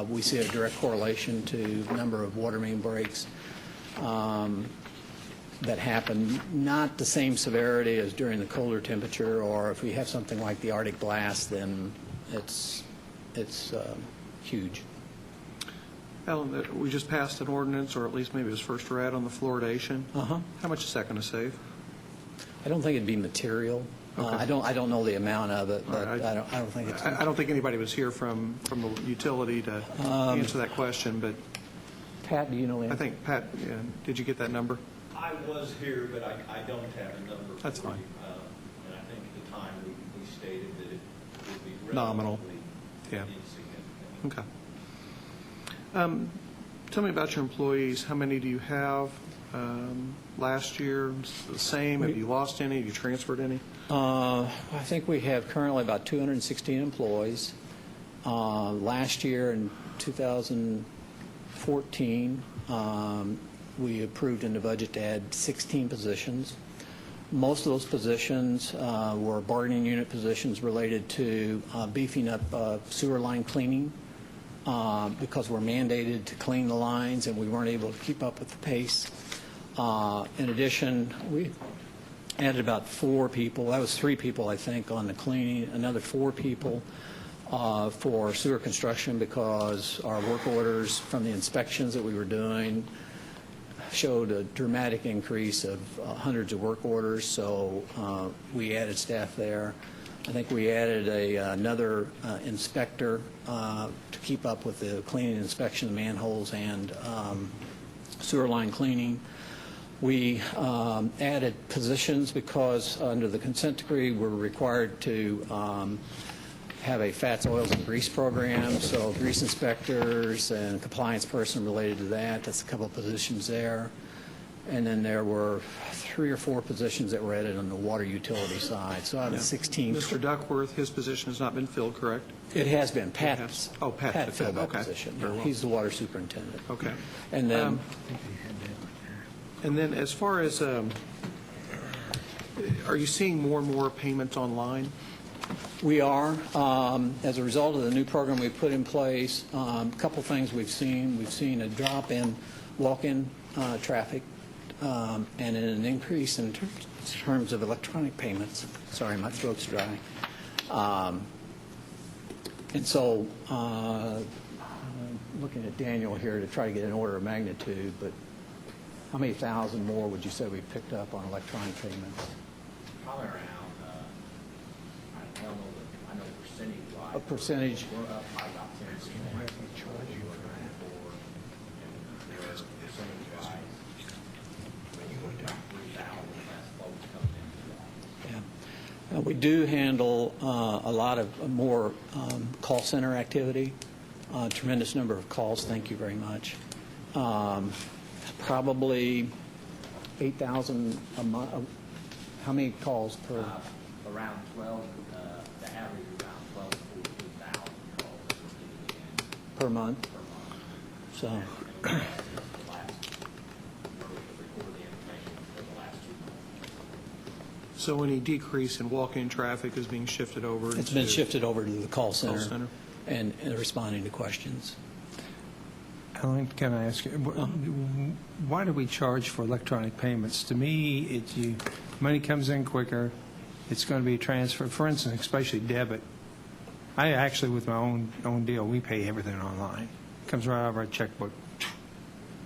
we see a direct correlation to the number of water main breaks that happen. Not the same severity as during the colder temperature, or if we have something like the Arctic blast, then it's huge. Alan, we just passed an ordinance, or at least maybe it was first read, on the fluoridation. How much is that going to save? I don't think it'd be material. Okay. I don't know the amount of it, but I don't think it's. I don't think anybody was here from the utility to answer that question, but Pat, do you know? I think Pat. Yeah, did you get that number? I was here, but I don't have a number. That's fine. And I think at the time we stated that it would be nominal. Yeah. Insignificant. Okay. Tell me about your employees. How many do you have? Last year, the same? Have you lost any? Have you transferred any? I think we have currently about 216 employees. Last year, in 2014, we approved in the budget to add 16 positions. Most of those positions were bargaining unit positions related to beefing up sewer line cleaning. Because we're mandated to clean the lines and we weren't able to keep up with the pace. In addition, we added about 4 people. That was 3 people, I think, on the cleaning. Another 4 people for sewer construction because our work orders from the inspections that we were doing showed a dramatic increase of hundreds of work orders, so we added staff there. I think we added another inspector to keep up with the cleaning and inspection of manholes and sewer line cleaning. We added positions because under the consent decree, we're required to have a fats, oils, and grease program, so grease inspectors and a compliance person related to that. That's a couple of positions there. And then there were 3 or 4 positions that were added on the water utility side. So out of 16. Mr. Duckworth, his position has not been filled, correct? It has been. Pat Pat filled that okay. position. Very well. He's the water superintendent. Okay. And then, as far as, are you seeing more and more payments online? we are. As a result of the new program we put in place, a couple things we've seen. We've seen a drop in walk-in traffic and an increase in terms of electronic payments. Sorry, my throat's dry. And so, I'm looking at Daniel here to try to get an order of magnitude, but how many thousand more would you say we picked up on electronic payments? Probably around, I know percentage-wise. A percentage? We're up by about 10%. We do handle a lot of more call center activity, a tremendous number of calls, thank you very much. Probably 8,000 a month. How many calls per? Around 12, the average is around 12 to 14,000 calls that we're getting in. Per month? So. So any decrease in walk-in traffic is being shifted over? It's been shifted over to the call center, and responding to questions. Ellen, can I ask you, why do we charge for electronic payments? To me, money comes in quicker. It's going to be transferred. For instance, especially debit. I actually, with my own deal, we pay everything online. It comes right out of our checkbook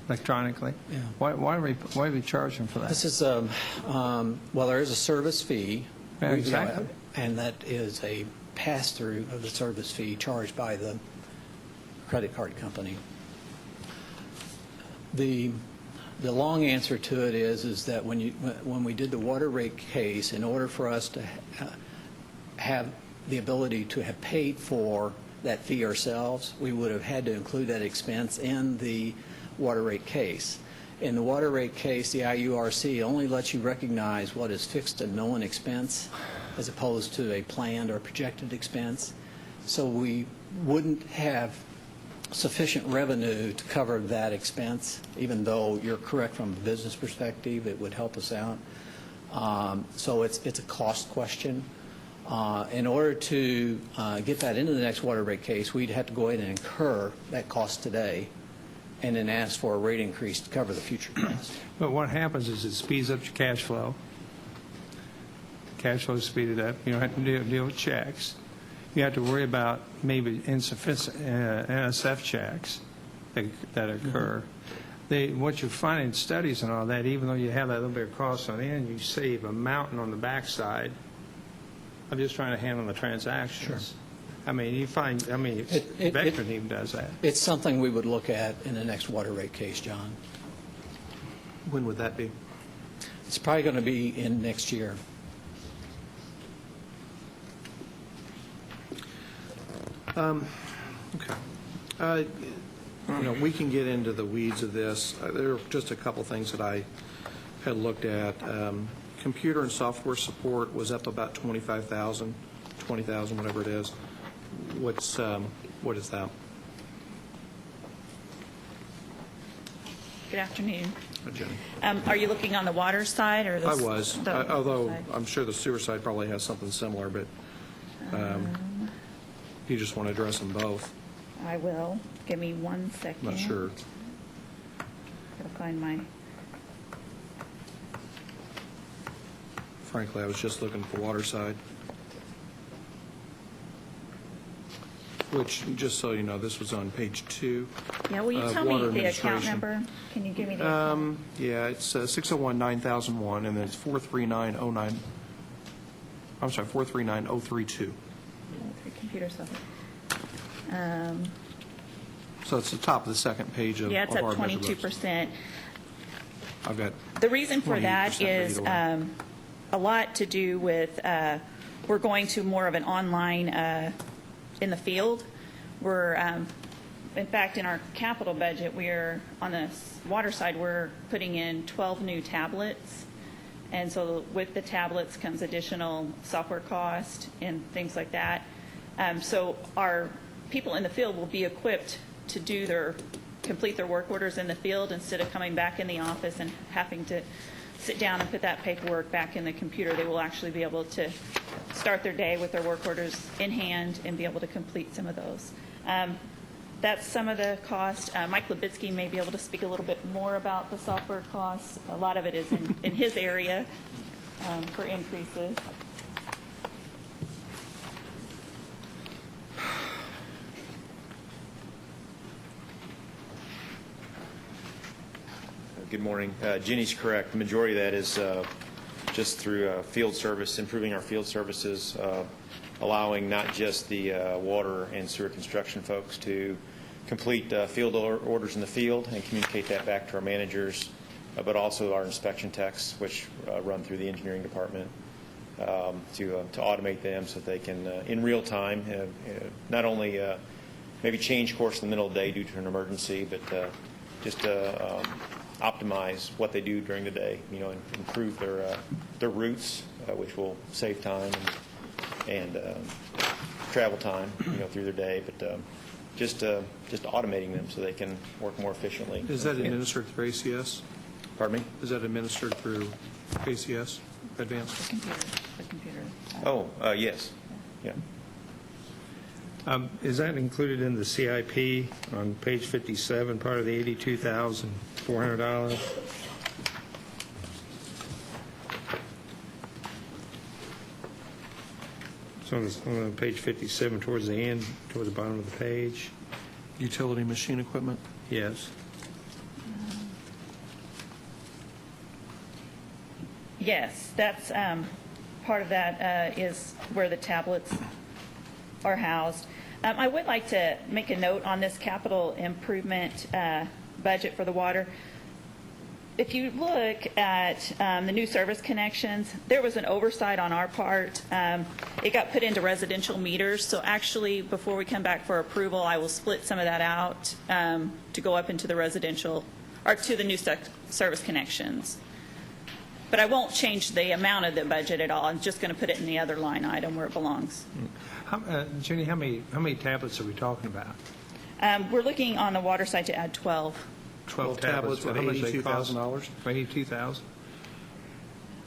electronically. Yeah. Why are we charging for that? This is well, there is a service fee. Yeah, exactly. And that is a pass-through of the service fee charged by the credit card company. The long answer to it is that when we did the water rate case, in order for us to have the ability to have paid for that fee ourselves, we would have had to include that expense in the water rate case. In the water rate case, the IURC only lets you recognize what is fixed and known expense as opposed to a planned or projected expense. So we wouldn't have sufficient revenue to cover that expense, even though you're correct from a business perspective, it would help us out. So it's a cost question. In order to get that into the next water rate case, we'd have to go ahead and incur that cost today and then ask for a rate increase to cover the future cost. But what happens is it speeds up your cash flow. Cash flow is speeded up. You don't have to deal with checks. You have to worry about maybe insufficient NSF checks that occur. What you find in studies and all that, even though you have that little bit of cost on the end, you save a mountain on the backside. I'm just trying to handle the transactions. Sure. I mean, Vectron even does that. It's something we would look at in the next water rate case, John. When would that be? It's probably going to be in next year. Okay. We can get into the weeds of this. There are just a couple things that I had looked at. Computer and software support was up about 25,000, 20,000, whatever it is. What is that? Good afternoon. Hi, Jenny. Are you looking on the water side or the? I was, although side? I'm sure the sewer side probably has something similar, but you just want to address them both. I will. Give me 1 second. Not sure. Gotta find my. Frankly, I was just looking for water side. Which, just so you know, this was on page 2. Yeah, will you tell me the account number? Can you give me the account? Yeah, it's 601-9001, and then it's 43909. I'm sorry, 439-032. Computer software. So it's the top of the second page of yeah, it's of up our measurables. 22%. I've got The reason for 28% that is ready to a lot to do with, we're going to more of an online in the field. We're, in fact, in our capital budget, we're, on the water side, we're putting in 12 new tablets. And so with the tablets comes additional software cost and things like that. So our people in the field will be equipped to complete their work orders in the field instead of coming back in the office and having to sit down and put that paperwork back in the computer. They will actually be able to start their day with their work orders in hand and be able to complete some of those. That's some of the cost. Mike Lubitsky may be able to speak a little bit more about the software costs. A lot of it is in his area for increases. Good morning. Jenny's correct. The majority of that is just through field service, improving our field services, allowing not just the water and sewer construction folks to complete field orders in the field and communicate that back to our managers, but also our inspection techs, which run through the engineering department, to automate them so that they can, in real time, not only maybe change course in the middle of the day due to an emergency, but just optimize what they do during the day, and improve their routes, which will save time and travel time, through their day. But just automating them so they can work more efficiently. Is that administered through ACS? Pardon me? Is that administered through ACS Advanced? The computer. Oh, yes. Yeah. Is that included in the CIP on page 57, part of the $82,400? It's on page 57 towards the end, toward the bottom of the page. Utility machine equipment? Yes. Yes, that's part of that is where the tablets are housed. I would like to make a note on this capital improvement budget for the water. If you look at the new service connections, there was an oversight on our part. It got put into residential meters, so actually before we come back for approval, I will split some of that out to go up into the residential, or to the new service connections. But I won't change the amount of the budget at all. I'm just going to put it in the other line item where it belongs. Jenny, how many tablets are we talking about? We're looking on the water side to add 12. 12 tablets with $82,000? $82,000?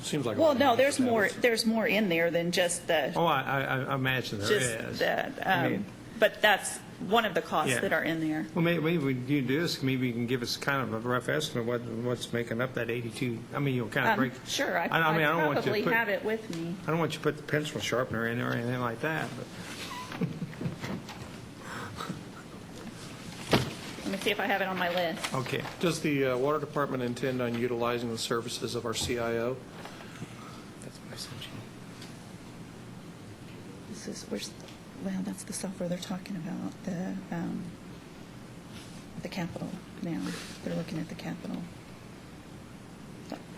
Seems like. Well, no, there's more. There's more in there than just the. Oh, I imagine there is. That, but that's one of the costs that are in there. Well, maybe when you do this, maybe you can give us kind of a rough estimate of what's making up that 82. I mean, you'll kind of break. Sure, I don't want probably you to have it with me. I don't want you to put the pencil sharpener in there or anything like that. But. Let me see if I have it on my list. Okay. Does the water department intend on utilizing the services of our CIO? That's what I sent you. This is well, that's the software they're talking about. The capital now. They're looking at the capital.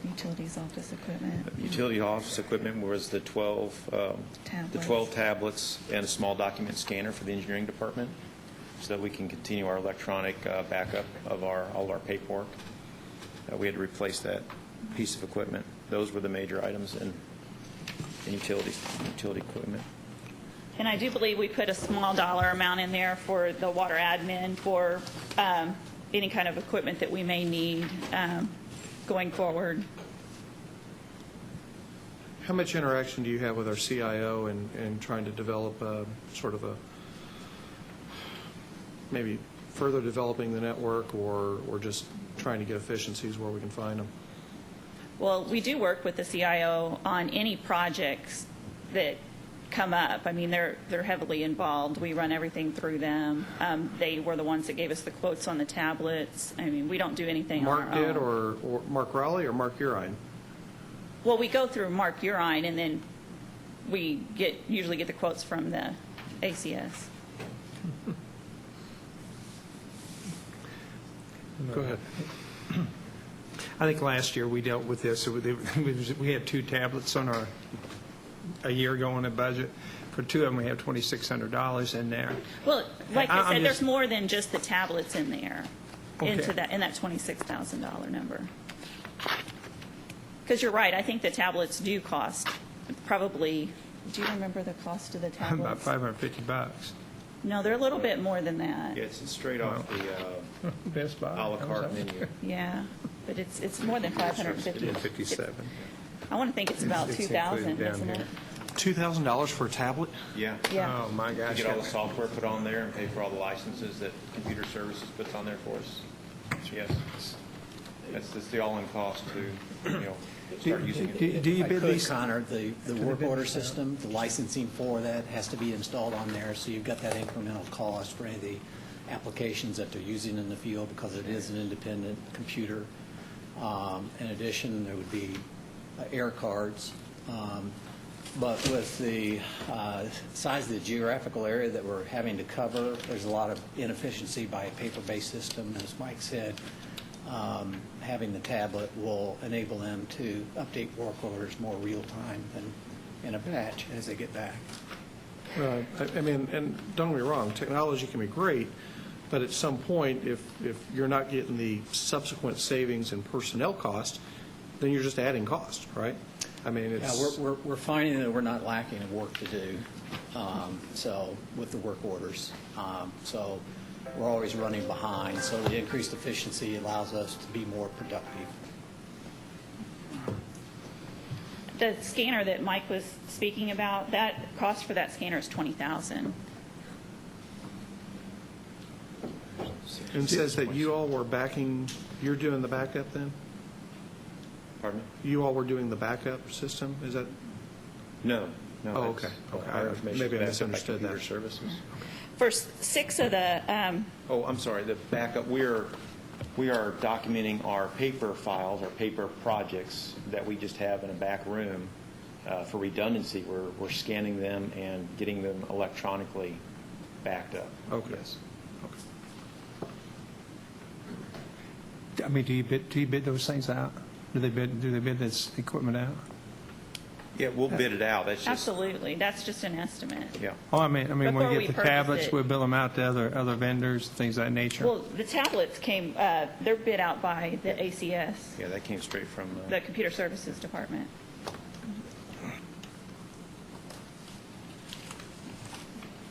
Utilities office equipment. Utility office equipment was the 12 tablets and a small document scanner for the engineering department, so that we can continue our electronic backup of all of our paperwork. We had to replace that piece of equipment. Those were the major items in utility equipment. And I do believe we put a small dollar amount in there for the water admin for any kind of equipment that we may need going forward. How much interaction do you have with our CIO in trying to develop sort of a maybe further developing the network or just trying to get efficiencies where we can find them? Well, we do work with the CIO on any projects that come up. I mean, they're heavily involved. We run everything through them. They were the ones that gave us the quotes on the tablets. I mean, we don't do anything on our own. Mark did, or Mark Raleigh, or Mark Urine? Well, we go through Mark Urine, and then we usually get the quotes from the ACS. Go ahead. I think last year we dealt with this. We had 2 tablets on a year ago on a budget. For 2 of them, we have $2,600 in there. Well, like I said, I'm there's just- more than just the tablets in there, in Okay. that $26,000 number. Because you're right, I think the tablets do cost probably, do you remember the cost of the tablets? About $550. No, they're a little bit more than that. Yeah, it's straight off the Best Buy. a la carte menu. Yeah, but it's more than 550. 57. I want to think it's about It's 2,000, included down isn't it? here. $2,000 for a tablet? Yeah. Yeah. Oh, my To gosh. get all the software put on there and pay for all the licenses that Computer Services puts on there for us. Yes, that's the all-in cost to, start using it. Do you If I bid could, these? Connor, the work order system, the licensing for that has to be installed on there, so you've got that incremental cost for any of the applications that they're using in the field because it is an independent computer. In addition, there would be air cards. But with the size of the geographical area that we're having to cover, there's a lot of inefficiency by a paper-based system. As Mike said, having the tablet will enable them to update work orders more real-time than in a batch as they get back. Right. I mean, and don't get me wrong, technology can be great, but at some point, if you're not getting the subsequent savings in personnel costs, then you're just adding cost, right? I mean, it's... Yeah, we're finding that we're not lacking of work to do, so, with the work orders. So we're always running behind, so the increased efficiency allows us to be more productive. The scanner that Mike was speaking about, that cost for that scanner is $20,000. And it says that you all were backing, you're doing the backup then? Pardon me? You all were doing the backup system, is that? No. Oh, that's- okay. Our information Maybe I is backed up by misunderstood that. Computer Services. For 6 of the, Oh, I'm sorry, the backup, we are documenting our paper files, our paper projects that we just have in a back room. For redundancy, we're scanning them and getting them electronically backed up. Okay. Yes. I mean, do you bid those things out? Do they bid this equipment out? Yeah, we'll bid it out, that's just, absolutely, that's just an estimate. yeah. Oh, I mean, when Before we we get the purchase tablets, it. we'll bill them out to other vendors, things of that nature. Well, the tablets came, they're bid out by the ACS, Yeah, that came straight from, the Computer Services Department.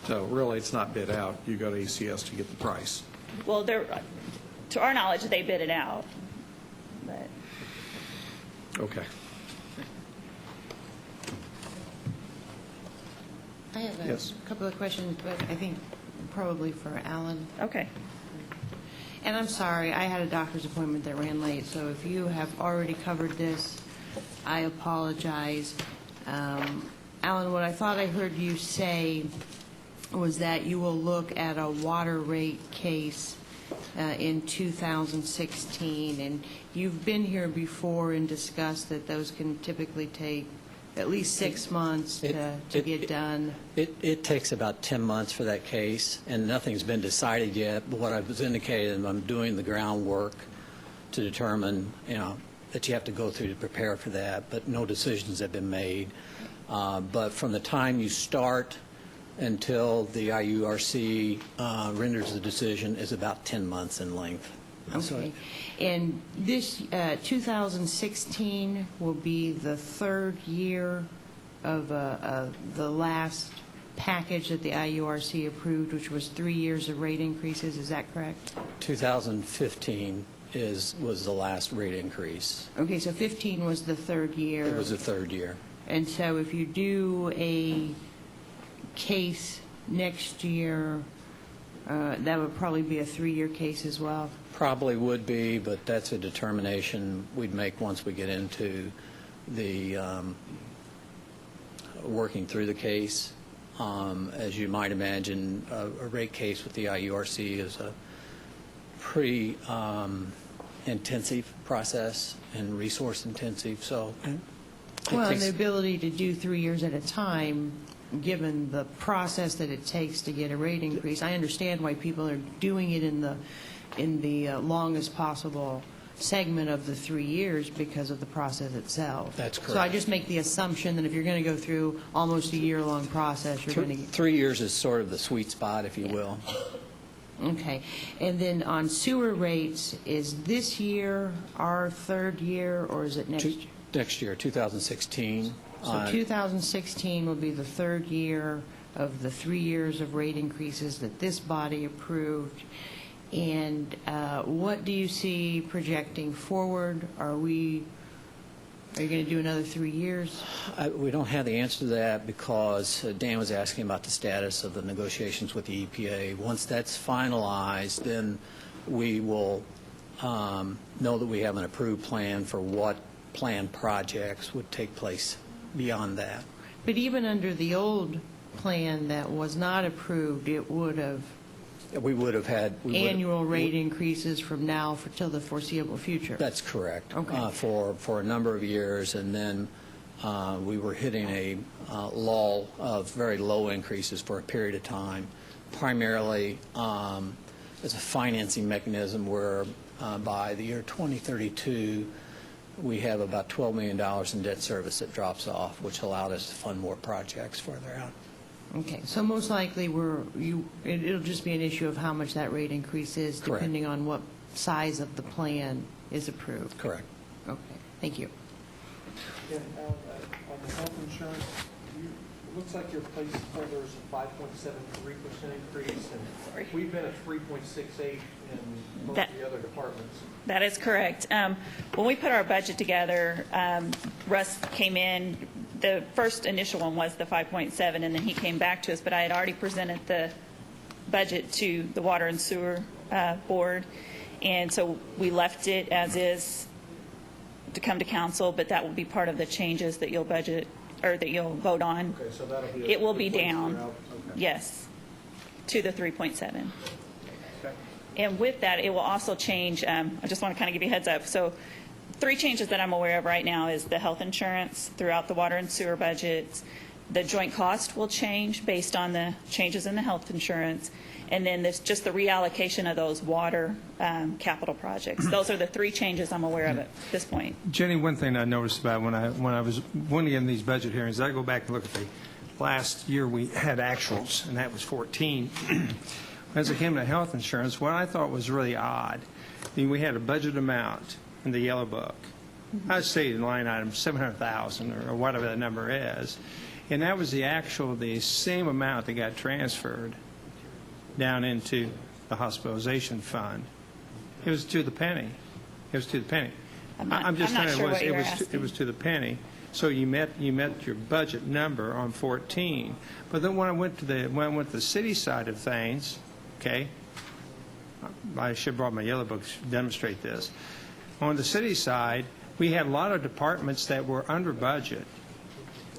So really, it's not bid out. You go to ACS to get the price. Well, they're, to our knowledge, they bid it out, but. Okay. I have Yes. a couple of questions, but I think probably for Alan. Okay. And I'm sorry, I had a doctor's appointment that ran late, so if you have already covered this, I apologize. Alan, what I thought I heard you say was that you will look at a water rate case in 2016, and you've been here before and discussed that those can typically take at least 6 months to get done. It takes about 10 months for that case, and nothing's been decided yet. But what I was indicating, I'm doing the groundwork to determine, that you have to go through to prepare for that, but no decisions have been made. But from the time you start until the IURC renders the decision is about 10 months in length. Okay. And this 2016 will be the third year of the last package that the IURC approved, which was 3 years of rate increases. Is that correct? 2015 was the last rate increase. Okay, so 15 was the third year. It was the third year. And so if you do a case next year, that would probably be a 3-year case as well? Probably would be, but that's a determination we'd make once we get into the working through the case. As you might imagine, a rate case with the IURC is a pretty intensive process and resource intensive, so Well, and the ability to do 3 years at a time, given the process that it takes to get a rate increase. I understand why people are doing it in the longest possible segment of the 3 years because of the process itself. That's So I correct. just make the assumption that if you're going to go through almost a year-long process, you're going to... 3 years is sort of the sweet spot, if you will. Okay. And then on sewer rates, is this year our third year, or is it next year? Next year, 2016. So 2016 will be the third year of the 3 years of rate increases that this body approved. And what do you see projecting forward? Are you going to do another 3 years? We don't have the answer to that because Dan was asking about the status of the negotiations with the EPA. Once that's finalized, then we will know that we have an approved plan for what planned projects would take place beyond that. But even under the old plan that was not approved, it would have We would have had annual rate increases from now till the foreseeable future. That's correct. Okay. For a number of years, and then we were hitting a lull of very low increases for a period of time, primarily as a financing mechanism where by the year 2032, we have about $12 million in debt service that drops off, which allowed us to fund more projects further out. Okay, so most likely it'll just be an issue of how much that rate increase is, Correct. depending on what size of the plan is approved. Correct. Okay, thank you. Yeah, on the health insurance, it looks like your placeholder is a 5.73% increase, and we've been at 3.68 in most of the other departments. That is correct. When we put our budget together, Russ came in, the first initial one was the 5.7, and then he came back to us, but I had already presented the budget to the Water and Sewer Board, and so we left it as is to come to council, but that will be part of the changes that you'll budget, or that you'll vote on. Okay, so that'll be It will be down, Okay. yes, to the 3.7. Okay. And with that, it will also change, I just want to kind of give you a heads up. So 3 changes that I'm aware of right now is the health insurance throughout the water and sewer budgets. The joint cost will change based on the changes in the health insurance. And then there's just the reallocation of those water capital projects. Those are the 3 changes I'm aware of at this point. Jenny, one thing I noticed about when I was in these budget hearings, I go back and look at the last year we had actuals, and that was 14. As it came to health insurance, what I thought was really odd, we had a budget amount in the yellow book. I stated line item 700,000 or whatever that number is, and that was the same amount that got transferred down into the hospitalization fund. It was to the penny. It was to the penny. I'm just not saying sure what you're it was to the penny. So you met your budget number on 14. But then when I went to the city side of things, okay, I should have brought my yellow books to demonstrate this. On the city side, we had a lot of departments that were under budget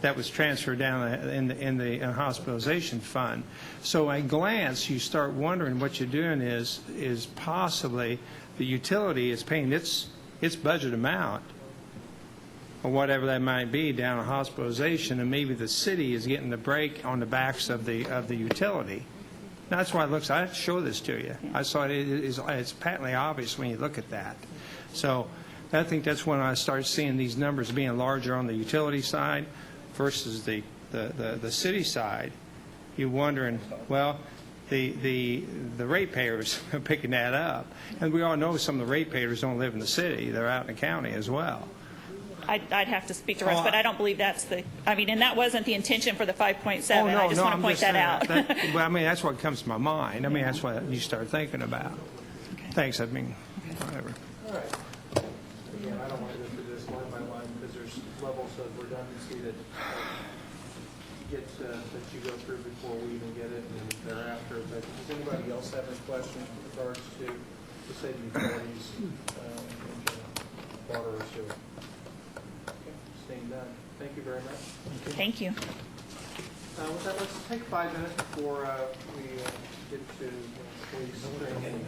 that was transferred down in the hospitalization fund. So at a glance, you start wondering what you're doing is possibly the utility is paying its budget amount, or whatever that might be, down in hospitalization, and maybe the city is getting the break on the backs of the utility. That's why it looks. I have to show this to you. I saw it's patently obvious when you look at that. So I think that's when I start seeing these numbers being larger on the utility side versus the city side. You're wondering, well, the ratepayers are picking that up, and we all know some of the ratepayers don't live in the city; they're out in the county as well. I'd have to speak to Russ, but I don't believe that's and that wasn't the intention for the 5.7. Oh, no, I just want to I'm point just that saying out. Well, I mean, that's what comes to my mind. I mean, that's what you start thinking about. Okay. Thanks. I mean, whatever. All right. Again, I don't want to go through this line by line because there's levels of redundancy that that you go through before we even get it and thereafter. But does anybody else have any questions with regards to the state utilities, water or sewer? Okay, staying done. Thank you very much. Thank you. With that, let's take 5 minutes before we get to police training.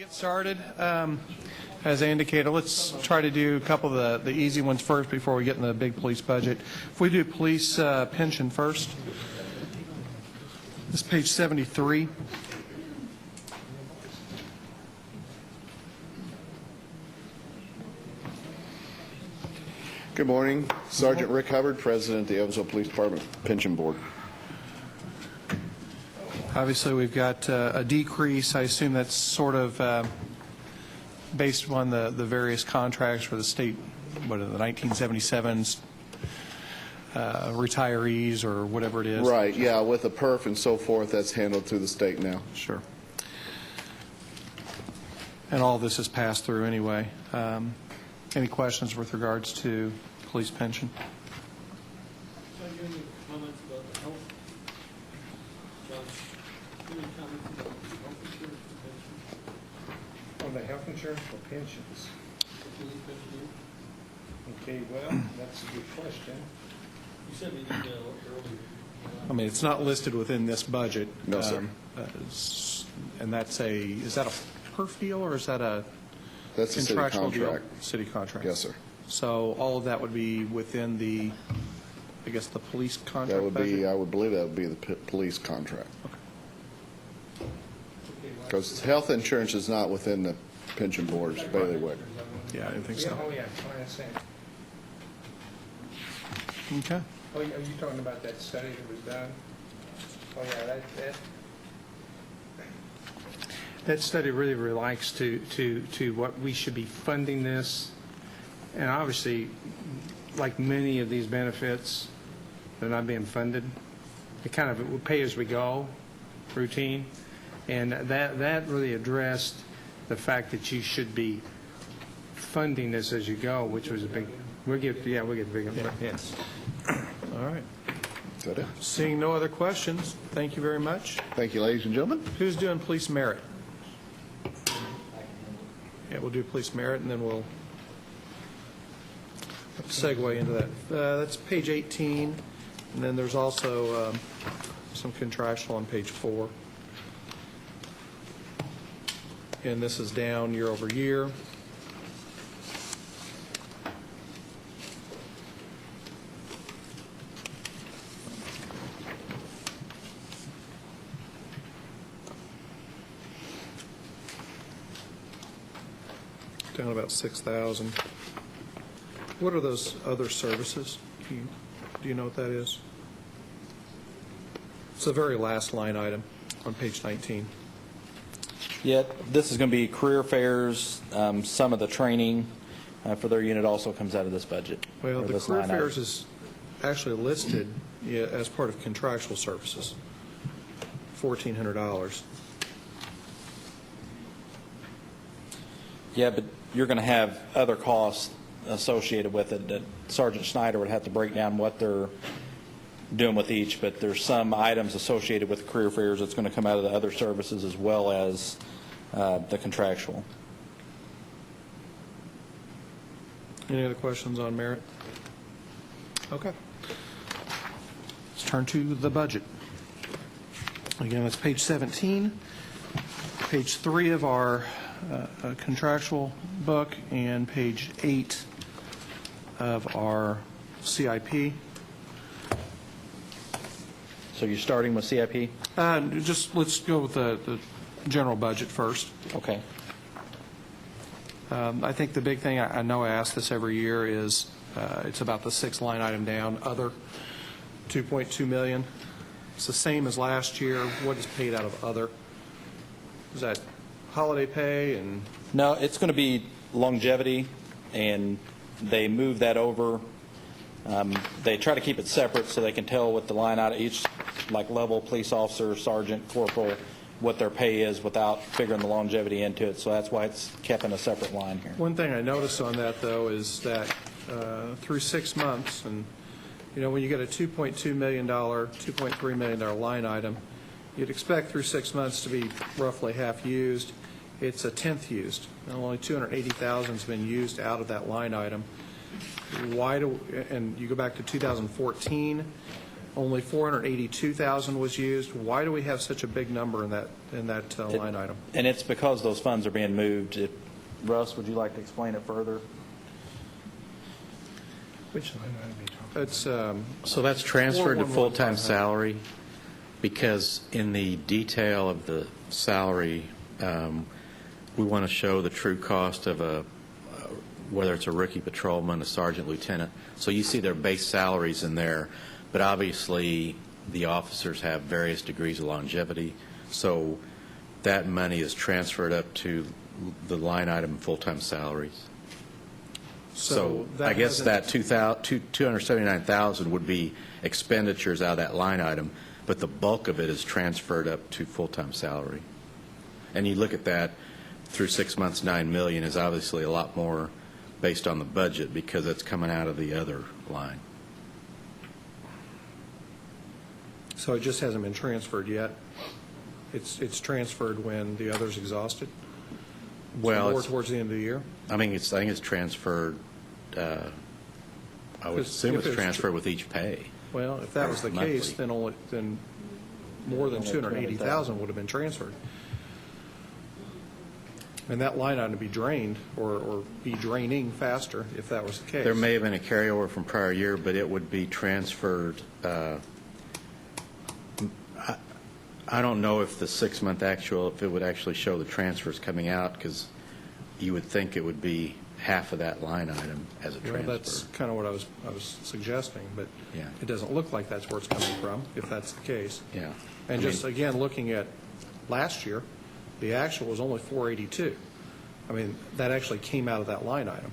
Get started. As I indicated, let's try to do a couple of the easy ones first before we get in the big police budget. If we do police pension first, this is page 73. Good morning. Sergeant Rick Hubbard, President of the Evansville Police Department Pension Board. Obviously, we've got a decrease. I assume that's sort of based on the various contracts for the state, what are the 1977s retirees or whatever it is. Right, yeah, with the perf and so forth, that's handled through the state now. Sure. And all this is passed through anyway. Any questions with regards to police pension? Comments about the health? Any comments about the health insurance or pension? On the health insurance or pensions? Okay, well, that's a good question. You sent me an email earlier. I mean, it's not listed within this budget. No, sir. And that's is that a perf deal or is that a That's a city contractual contract. deal? City contract. Yes, sir. So all of that would be within the, I guess, the police contract That would budget? be, I would believe that would be the police contract. Because health insurance is not within the pension board's bailiwick. Yeah, I didn't think so. Oh, yeah, I understand. Okay. Oh, are you talking about that study that was done? Oh, yeah, that study really relates to what we should be funding this. And obviously, like many of these benefits, they're not being funded. It kind of pay as we go routine. And that really addressed the fact that you should be funding this as you go, which was a big, we'll get big on that. Yes. All right. Is that it? Seeing no other questions, thank you very much. Thank you, ladies and gentlemen. Who's doing police merit? Yeah, we'll do police merit, and then we'll segue into that. That's page 18, and then there's also some contractual on page 4. And this is down year over year. Down about 6,000. What are those other services? Do you know what that is? It's the very last line item on page 19. Yeah, this is going to be career fairs. Some of the training for their unit also comes out of this budget. Well, the career fairs is actually listed as part of contractual services, $1,400. Yeah, but you're going to have other costs associated with it that Sergeant Schneider would have to break down what they're doing with each, but there's some items associated with career fairs that's going to come out of the other services as well as the contractual. Any other questions on merit? Okay. Let's turn to the budget. Again, that's page 17, page 3 of our contractual book, and page 8 of our CIP. So you're starting with CIP? Just let's go with the general budget first. Okay. I think the big thing, I know I ask this every year, is it's about the 6th line item down, other, $2.2 million. It's the same as last year. What is paid out of other? Is that holiday pay and? No, it's going to be longevity, and they move that over. They try to keep it separate so they can tell what the line out of each, like level, police officer, sergeant, corporal, what their pay is without figuring the longevity into it. So that's why it's kept in a separate line here. One thing I noticed on that, though, is that through 6 months, and when you get a $2.2 million, $2.3 million line item, you'd expect through 6 months to be roughly half used. It's a tenth used. And only $280,000 has been used out of that line item. And you go back to 2014, only 482,000 was used. Why do we have such a big number in that line item? And it's because those funds are being moved. Russ, would you like to explain it further? Which line item are you talking It's So that's transferred to 411,500. full-time salary, because in the detail of the salary, we want to show the true cost of whether it's a rookie patrolman, a sergeant, lieutenant. So you see their base salaries in there, but obviously the officers have various degrees of longevity, so that money is transferred up to the line item full-time salaries. So I guess that 279,000 would be expenditures out of that line item, but the bulk of it is transferred up to full-time salary. And you look at that through 6 months, $9 million is obviously a lot more based on the budget because it's coming out of the other line. So it just hasn't been transferred yet? It's transferred when the other's exhausted? Well, more it's, towards the end of the year? I think it's transferred, I would assume it's transferred with each pay. Well, if that was the Monthly. case, then more than 280,000 would have been transferred. And that line ought to be drained or be draining faster if that was the case. There may have been a carryover from prior year, but it would be transferred. I don't know if the 6-month actual, if it would actually show the transfers coming out, because you would think it would be half of that line item as a transfer. Well, that's kind of what I was suggesting, but Yeah. it doesn't look like that's where it's coming from, if that's the case. Yeah. And just, again, looking at last year, the actual was only 482. I mean, that actually came out of that line item.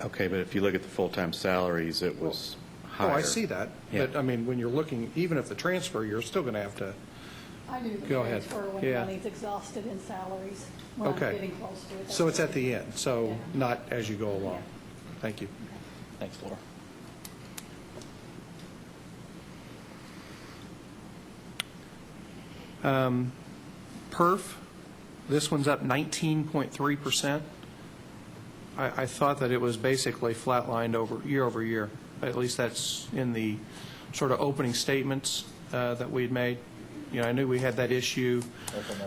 Okay, but if you look at the full-time salaries, it was higher. Oh, I see that. Yeah. But, I mean, when you're looking, even if the transfer, you're still going to have to, I do the Go ahead. transfer when Yeah. money's exhausted in salaries, when I'm okay. getting close to it. So it's at the end, so not as you go along. Thank you. Thanks, Laura. Perf, this one's up 19.3%. I thought that it was basically flatlined over year. At least that's in the sort of opening statements that we'd made. You know, I knew we had that issue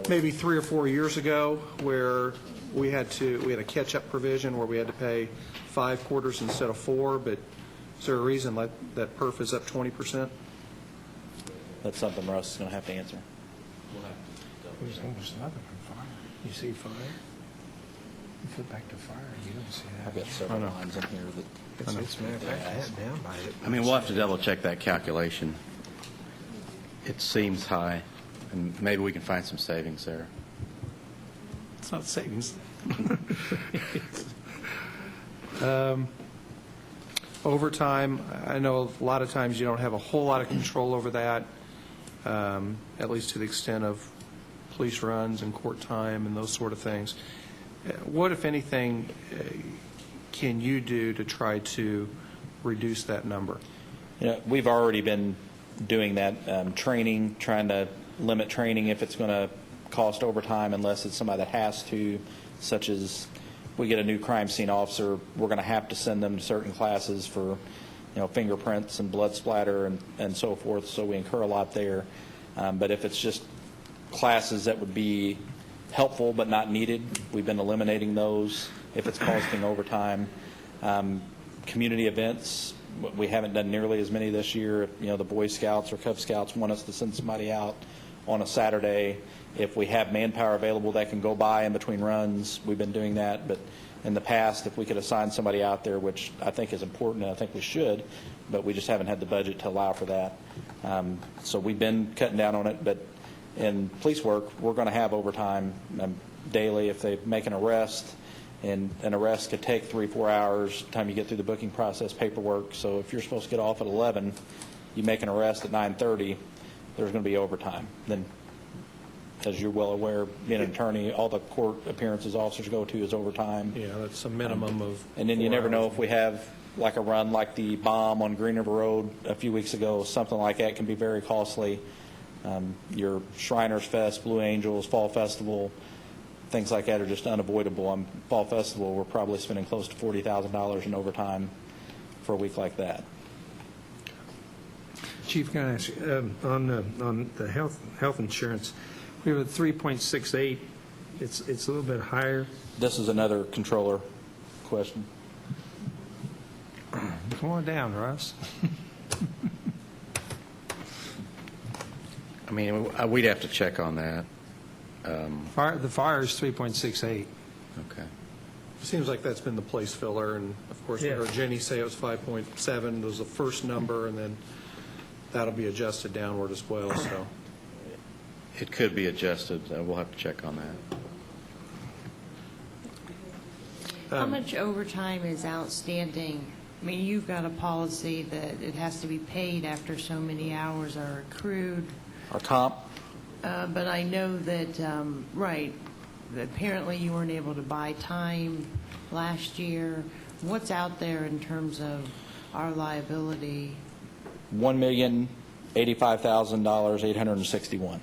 maybe 3 or 4 years ago where we had a catch-up provision where we had to pay 5 quarters instead of 4, but is there a reason that perf is up 20%? That's something Russ is going to have to answer. There's almost nothing on fire. You see fire? You flip back to fire, you don't see that. I've got several lines in here that It's matter of fact, I had down by it. I mean, we'll have to double-check that calculation. It seems high, and maybe we can find some savings there. It's not savings. Overtime, I know a lot of times you don't have a whole lot of control over that, at least to the extent of police runs and court time and those sort of things. What, if anything, can you do to try to reduce that number? You know, we've already been doing that, training, trying to limit training if it's going to cost overtime unless it's somebody that has to, such as we get a new crime scene officer, we're going to have to send them to certain classes for, you know, fingerprints and blood splatter and so forth, so we incur a lot there. But if it's just classes that would be helpful but not needed, we've been eliminating those if it's costing overtime. Community events, we haven't done nearly as many this year. You know, the Boy Scouts or Cub Scouts want us to send somebody out on a Saturday. If we have manpower available that can go by in between runs, we've been doing that. But in the past, if we could assign somebody out there, which I think is important and I think we should, but we just haven't had the budget to allow for that. So we've been cutting down on it. But in police work, we're going to have overtime daily. If they make an arrest, and an arrest could take 3-4 hours by the time you get through the booking process, paperwork. So if you're supposed to get off at 11, you make an arrest at 9:30, there's going to be overtime. Then, as you're well aware, being an attorney, all the court appearances officers go to is overtime. Yeah, that's a minimum of And then you 4 never know hours. if we have like a run like the bomb on Green River Road a few weeks ago, something like that can be very costly. Your Shriners Fest, Blue Angels, Fall Festival, things like that are just unavoidable. On Fall Festival, we're probably spending close to $40,000 in overtime for a week like that. Chief, can I ask you, on the health insurance, we have a 3.68. It's a little bit higher. This is another controller question. Come on down, Russ. I mean, we'd have to check on that. The fire is 3.68. Okay. Seems like that's been the place filler, and of course, we Yeah. heard Jenny say it was 5.7 was the first number, and then that'll be adjusted downward as well, so. It could be adjusted. We'll have to check on that. How much overtime is outstanding? I mean, you've got a policy that it has to be paid after so many hours are accrued. Our comp, But I know that, right, that apparently you weren't able to buy time last year. What's out there in terms of our liability? $1,085,861.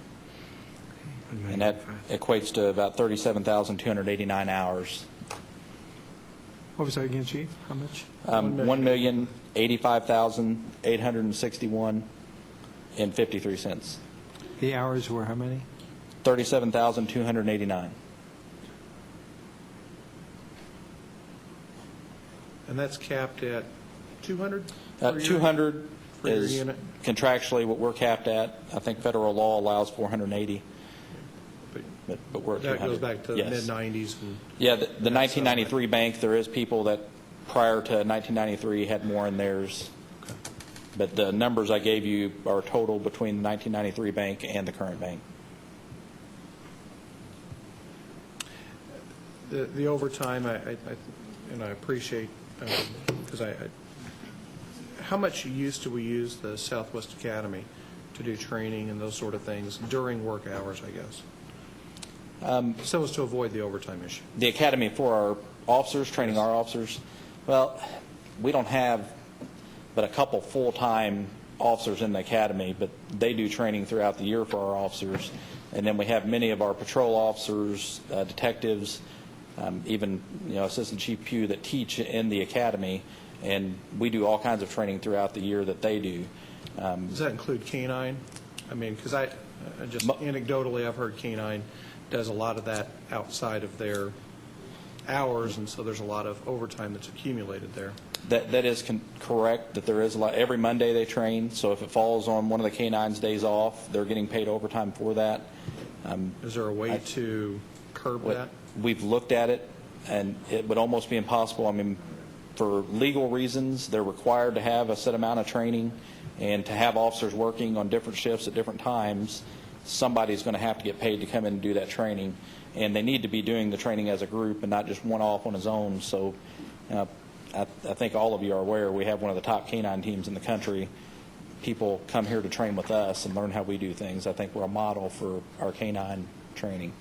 And that equates to about 37,289 hours. What was that again, Chief? How much? $1,085,861 and 53 cents. The hours were how many? 37,289. And that's capped at 200? 200 for your is unit? contractually what we're capped at. I think federal law allows 480. But we're at 200. That goes back to the Yes. mid-'90s. Yeah, the 1993 bank, there is people that prior to 1993 had more in theirs. But the numbers I gave you are total between the 1993 bank and the current bank. The overtime, I appreciate, because how much used do we use the Southwest Academy to do training and those sort of things during work hours, I guess? So as to avoid the overtime issue. The academy for our officers, training our officers, well, we don't have but a couple full-time officers in the academy, but they do training throughout the year for our officers. And then we have many of our patrol officers, detectives, even Assistant Chief Pugh that teach in the academy, and we do all kinds of training throughout the year that they do. Does that include K-9? I mean, because I just anecdotally, I've heard K-9 does a lot of that outside of their hours, and so there's a lot of overtime that's accumulated there. That is correct, that there is a lot. Every Monday they train, so if it falls on one of the K-9's days off, they're getting paid overtime for that. Is there a way to curb that? We've looked at it, and it would almost be impossible. I mean, for legal reasons, they're required to have a set amount of training, and to have officers working on different shifts at different times, somebody's going to have to get paid to come in and do that training. And they need to be doing the training as a group and not just one off on his own. So I think all of you are aware we have one of the top K-9 teams in the country. People come here to train with us and learn how we do things. I think we're a model for our K-9 training.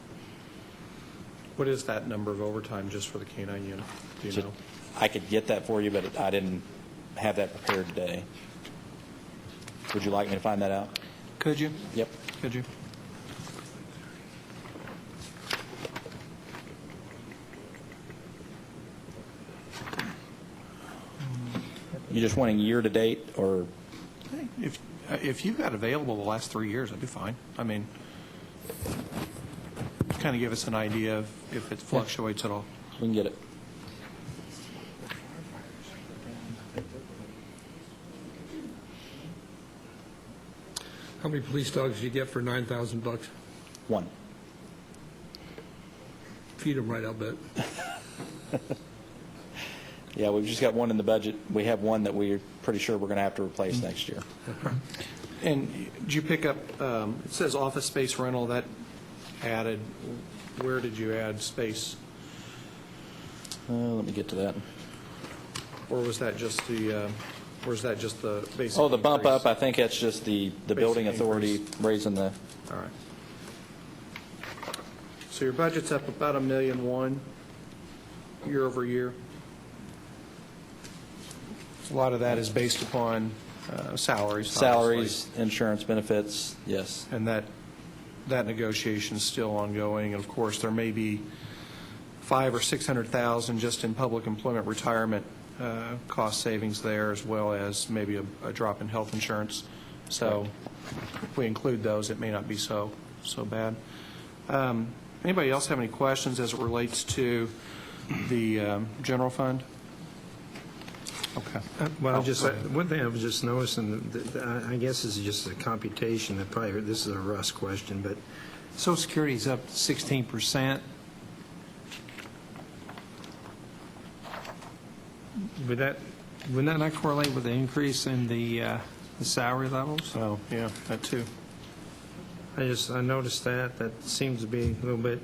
What is that number of overtime just for the K-9 unit? Do you know? I could get that for you, but I didn't have that prepared today. Would you like me to find that out? Could you? Yep. Could you? You just wanting year to date, or? If you've got available the last 3 years, I'd be fine. I mean, kind of give us an idea of if it fluctuates at all. We can get it. How many police dogs do you get for $9,000? One. Feed them right, I'll bet. Yeah, we've just got one in the budget. We have one that we're pretty sure we're going to have to replace next year. And did you pick up, it says office space rental, that added, where did you add space? Let me get to that. Or was that just the, or is that just the basic Oh, the bump increase? up, I think that's just the building authority raising the. All right. So your budget's up about $1.1 million year over year. A lot of that is based upon salaries. Salaries, obviously. insurance benefits, yes. And that negotiation is still ongoing. And of course, there may be $500,000 or $600,000 just in public employment retirement cost savings there, as well as maybe a drop in health insurance So if we include those, it may not be so bad. Anybody else have any questions as it relates to the general fund? Okay. Well, one thing I was just noticing, I guess this is just a computation. This is a Russ question, but Social Security is up 16%. Would that not correlate with the increase in the salary levels? Oh, yeah, that too. I noticed that. That seems to be a little bit.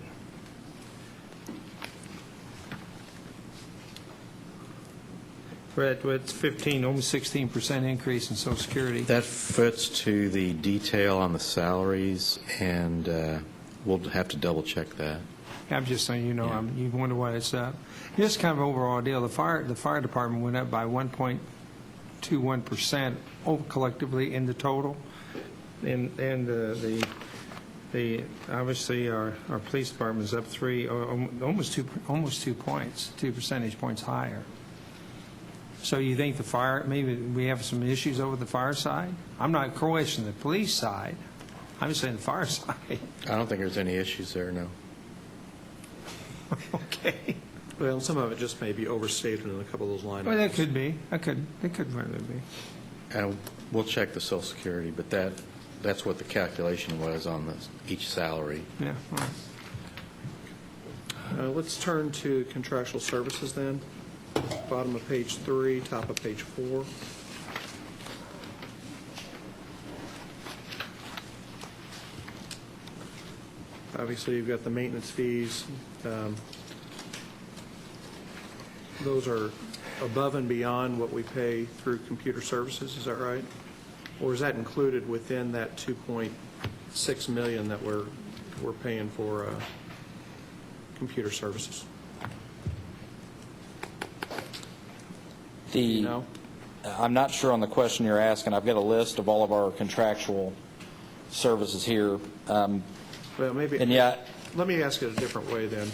We're at 15, almost 16% increase in Social Security. That fits to the detail on the salaries, and we'll have to double check that. I'm just saying, you wonder why it's up. Just kind of overall deal. The fire department went up by 1.21% collectively in the total, and the obviously our police department is up almost 2 points, 2 percentage points higher. So you think maybe we have some issues over the fire side? I'm not questioning the police side. I'm just saying the fire side. I don't think there's any issues there, no. Okay. Well, some of it just may be overstated in a couple of those line Well, items. that could be. It could really be. We'll check the Social Security, but that's what the calculation was on each salary. Yeah. All right. Let's turn to contractual services then. Bottom of page 3, top of page 4. Obviously, you've got the maintenance fees. Those are above and beyond what we pay through computer services, is that right? Or is that included within that $2.6 million that we're paying for computer services? I'm not sure on the question you're asking. I've got a list of all of our contractual services here. Well, maybe. And yeah, let me ask it a different way then.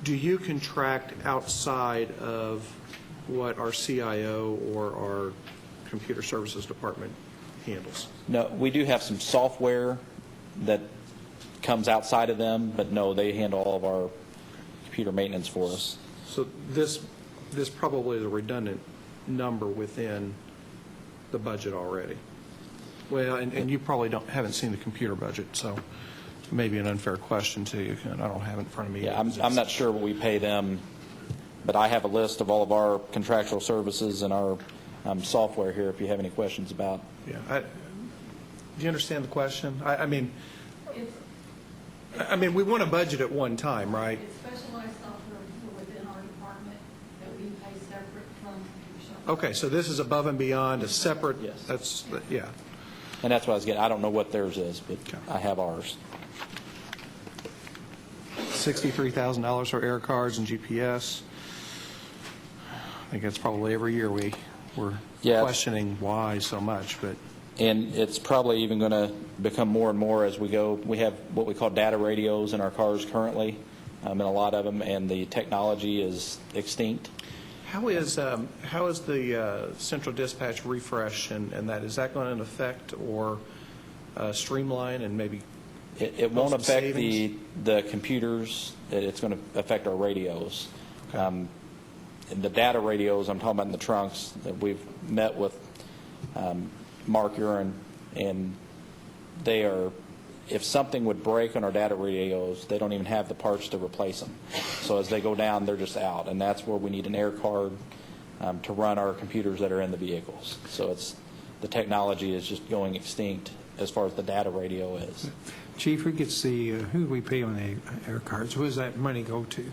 Do you contract outside of what our CIO or our computer services department handles? No, we do have some software that comes outside of them, but no, they handle all of our computer maintenance for us. So this probably is a redundant number within the budget already. Well, and you probably haven't seen the computer budget, so maybe an unfair question to you. I don't have it in front of me. Yeah, I'm not sure what we pay them, but I have a list of all of our contractual services and our software here if you have any questions about. Yeah. Do you understand the question? I mean, we want to budget at one time, right? It's specialized software within our department that we pay separate from computer software. Okay, so this is above and beyond a separate. Yes. Yeah. And that's what I was getting. I don't know what theirs is, but I have ours. $63,000 for air cards and GPS. I think that's probably every year we're questioning why so much, but. And it's probably even going to become more and more as we go. We have what we call data radios in our cars currently, and a lot of them, and the technology is extinct. How is the central dispatch refresh and that? Is that going to affect or streamline and maybe? It won't affect the computers. It's going to affect our radios. Okay. And the data radios, I'm talking about in the trunks, that we've met with Mark Urin, and they are, if something would break on our data radios, they don't even have the parts to replace them. So as they go down, they're just out, and that's where we need an air card to run our computers that are in the vehicles. So the technology is just going extinct as far as the data radio is. Chief, who gets who do we pay on the air cards? Who does that money go to?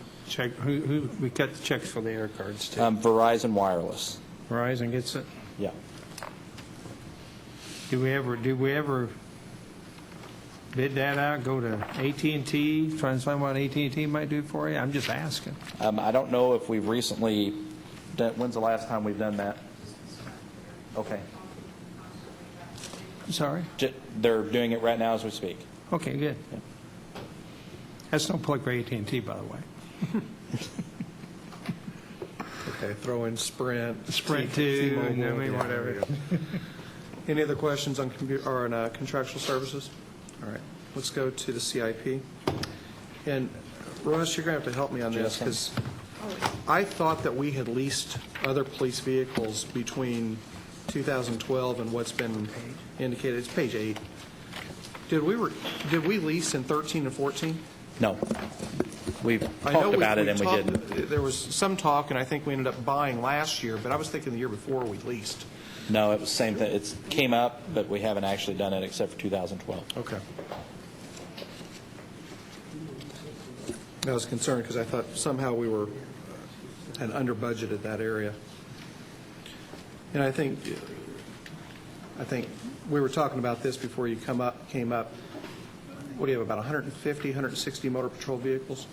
Who we cut the checks for the air cards to? Verizon Wireless. Verizon gets it? Yeah. Do we ever bid that out, go to AT&T, try and find what AT&T might do for you? I'm just asking. I don't know if we've recently done, when's the last time we've done that? Okay. I'm sorry? They're doing it right now as we speak. Okay, good. Yeah. That's no plug for AT&T, by the way. Okay, throw in Sprint. Sprint too, and I mean, whatever. Any other questions on contractual services? All right, let's go to the CIP. And Russ, you're going to have to help me on this because I thought that we had leased other police vehicles between 2012 and what's been indicated. It's page 8. Did we lease in 13 and 14? No. We've talked about it and we didn't. There was some talk, and I think we ended up buying last year, but I was thinking the year before we leased. No, it was the same thing. It came up, but we haven't actually done it except for 2012. Okay. I was concerned because I thought somehow we had under budgeted that area. And I think we were talking about this before you came up. What do you have, about 150, 160 motor patrol vehicles?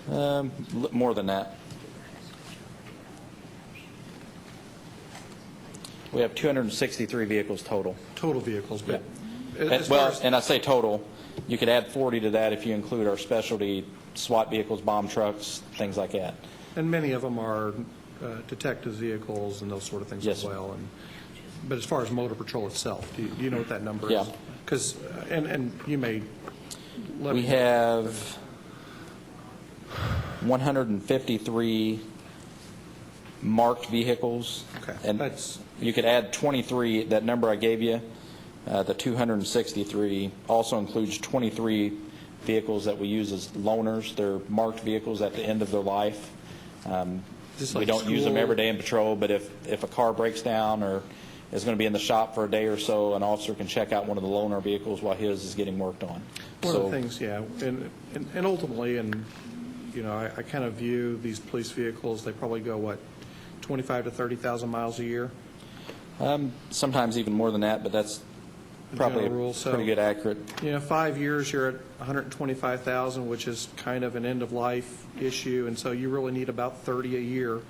More than that. We have 263 vehicles total. Total vehicles, but and I say total. You could add 40 to that if you include our specialty SWAT vehicles, bomb trucks, things like that. And many of them are detective vehicles and those sort of things as well. But as far as motor patrol itself, do you know what that number is? Yeah. Because and you may. We have 153 marked vehicles. Okay. And you could add 23. That number I gave you, the 263, also includes 23 vehicles that we use as loaners. They're marked vehicles at the end of their life. We don't use them every day in patrol, but if a car breaks down or is going to be in the shop for a day or so, an officer can check out one of the loaner vehicles while his is getting worked on. One of the things, yeah, and ultimately, and you know, I kind of view these police vehicles. They probably go 25 to 30,000 miles a year. Sometimes even more than that, but that's probably pretty good accurate. 5 years, you're at 125,000, which is kind of an end of life issue, and so you really need about 30 a year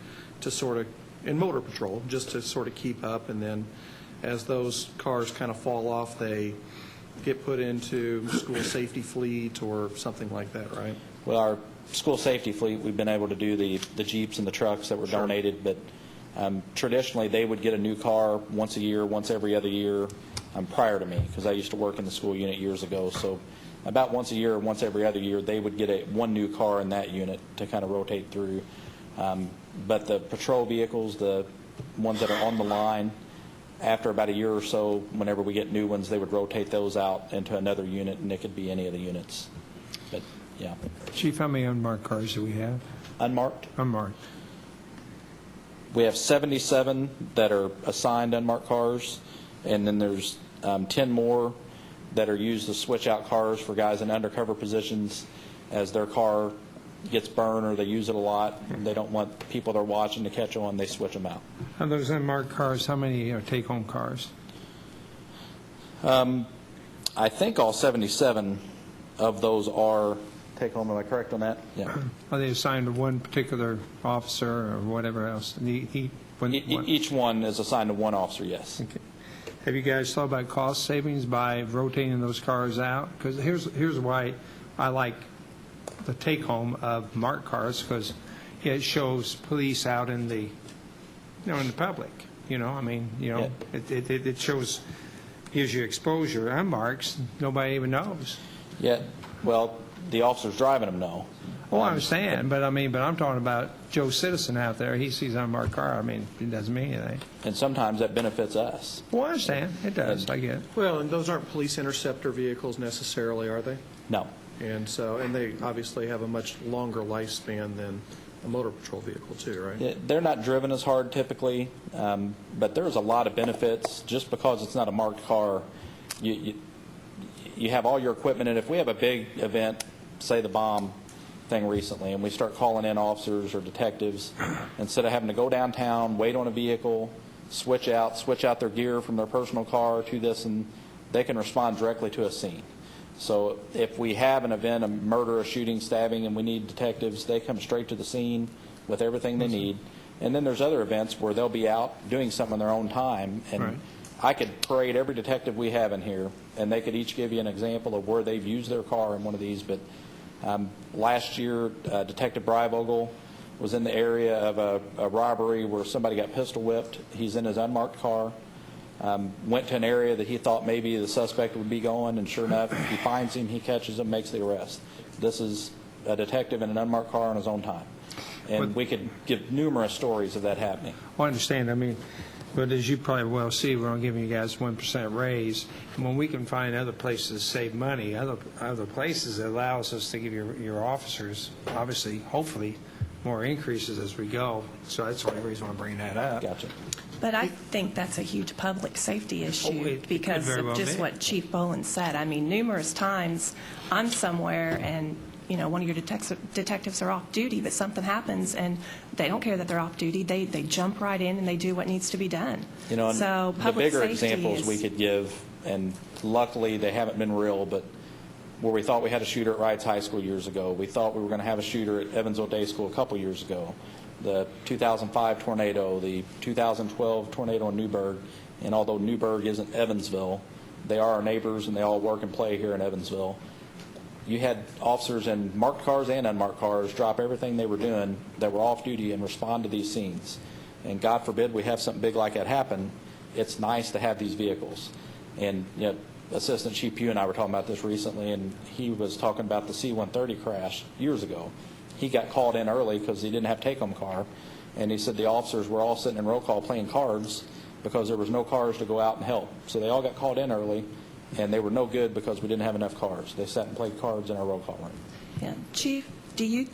to sort of, in motor patrol, just to sort of keep up. And then as those cars kind of fall off, they get put into school safety fleet or something like that, right? Well, our school safety fleet, we've been able to do the Jeeps and the trucks that were donated, but traditionally they would get a new car once a year, once every other year prior to me, because I used to work in the school unit years ago. So about once a year, once every other year, they would get one new car in that unit to kind of rotate through. But the patrol vehicles, the ones that are on the line, after about a year or so, whenever we get new ones, they would rotate those out into another unit, and it could be any of the units. But, yeah. Chief, how many unmarked cars do we have? Unmarked? Unmarked. We have 77 that are assigned unmarked cars, and then there's 10 more that are used to switch out cars for guys in undercover positions as their car gets burned or they use it a lot and they don't want people they're watching to catch on, they switch them out. Of those unmarked cars, how many are take-home cars? I think all 77 of those are take-home. Am I correct on that? Yeah. Are they assigned to one particular officer or whatever else? Each one is assigned to one officer, yes. Okay. Have you guys thought about cost savings by rotating those cars out? Because here's why I like the take-home of marked cars, because it shows police out in the, in the public. It shows, gives you exposure. Unmarked, nobody even knows. Yeah. Well, the officers driving them know. Oh, I understand, but I'm talking about Joe Citizen out there. He sees an unmarked car. It doesn't mean anything. And sometimes that benefits us. Well, I understand. It does. I get it. Well, and those aren't police interceptor vehicles necessarily, are they? No. And they obviously have a much longer lifespan than a motor patrol vehicle too, right? Yeah, they're not driven as hard typically, but there's a lot of benefits. Just because it's not a marked car, you have all your equipment, and if we have a big event, say the bomb thing recently, and we start calling in officers or detectives, instead of having to go downtown, wait on a vehicle, switch out their gear from their personal car to this, and they can respond directly to a scene. So if we have an event, a murder, a shooting, stabbing, and we need detectives, they come straight to the scene with everything they need. And then there's other events where they'll be out doing something in their own time, and I could parade every detective we have in here, and they could each give you an example of where they've used their car in one of these. But last year, Detective Breivogel was in the area of a robbery where somebody got pistol whipped. He's in his unmarked car. went to an area that he thought maybe the suspect would be going, and sure enough, he finds him, he catches him, makes the arrest. This is a detective in an unmarked car on his own time. And we could give numerous stories of that happening. Well, I understand. I mean, but as you probably well see, we're only giving you guys 1% raise. And when we can find other places to save money, other places that allows us to give your officers, obviously, hopefully, more increases as we go. So that's the only reason I'm bringing that up. Gotcha. But I think that's a huge public safety issue because of just what Chief Boland said. I mean, numerous times I'm somewhere and, you know, one of your detectives are off duty, but something happens and they don't care that they're off duty. They jump right in and they do what needs to be done. You know, and so the public bigger safety examples we could give, and luckily they haven't been real, but where we thought we had a shooter at Wrights High School years ago, we thought we were going to have a shooter at Evansville Day School a couple years ago, the 2005 tornado, the 2012 tornado in Newburgh, and although Newburgh isn't Evansville, they are our neighbors and they all work and play here in Evansville. You had officers in marked cars and unmarked cars drop everything they were doing that were off duty and respond to these scenes. And God forbid we have something big like that happen, it's nice to have these vehicles. And you know, Assistant Chief Pugh and I were talking about this recently, and he was talking about the C-130 crash years ago. He got called in early because he didn't have a take-home car, and he said the officers were all sitting in roll call playing cards because there was no cars to go out and help. So they all got called in early, and they were no good because we didn't have enough cars. They sat and played cards in our roll call room. Yeah. Chief, do you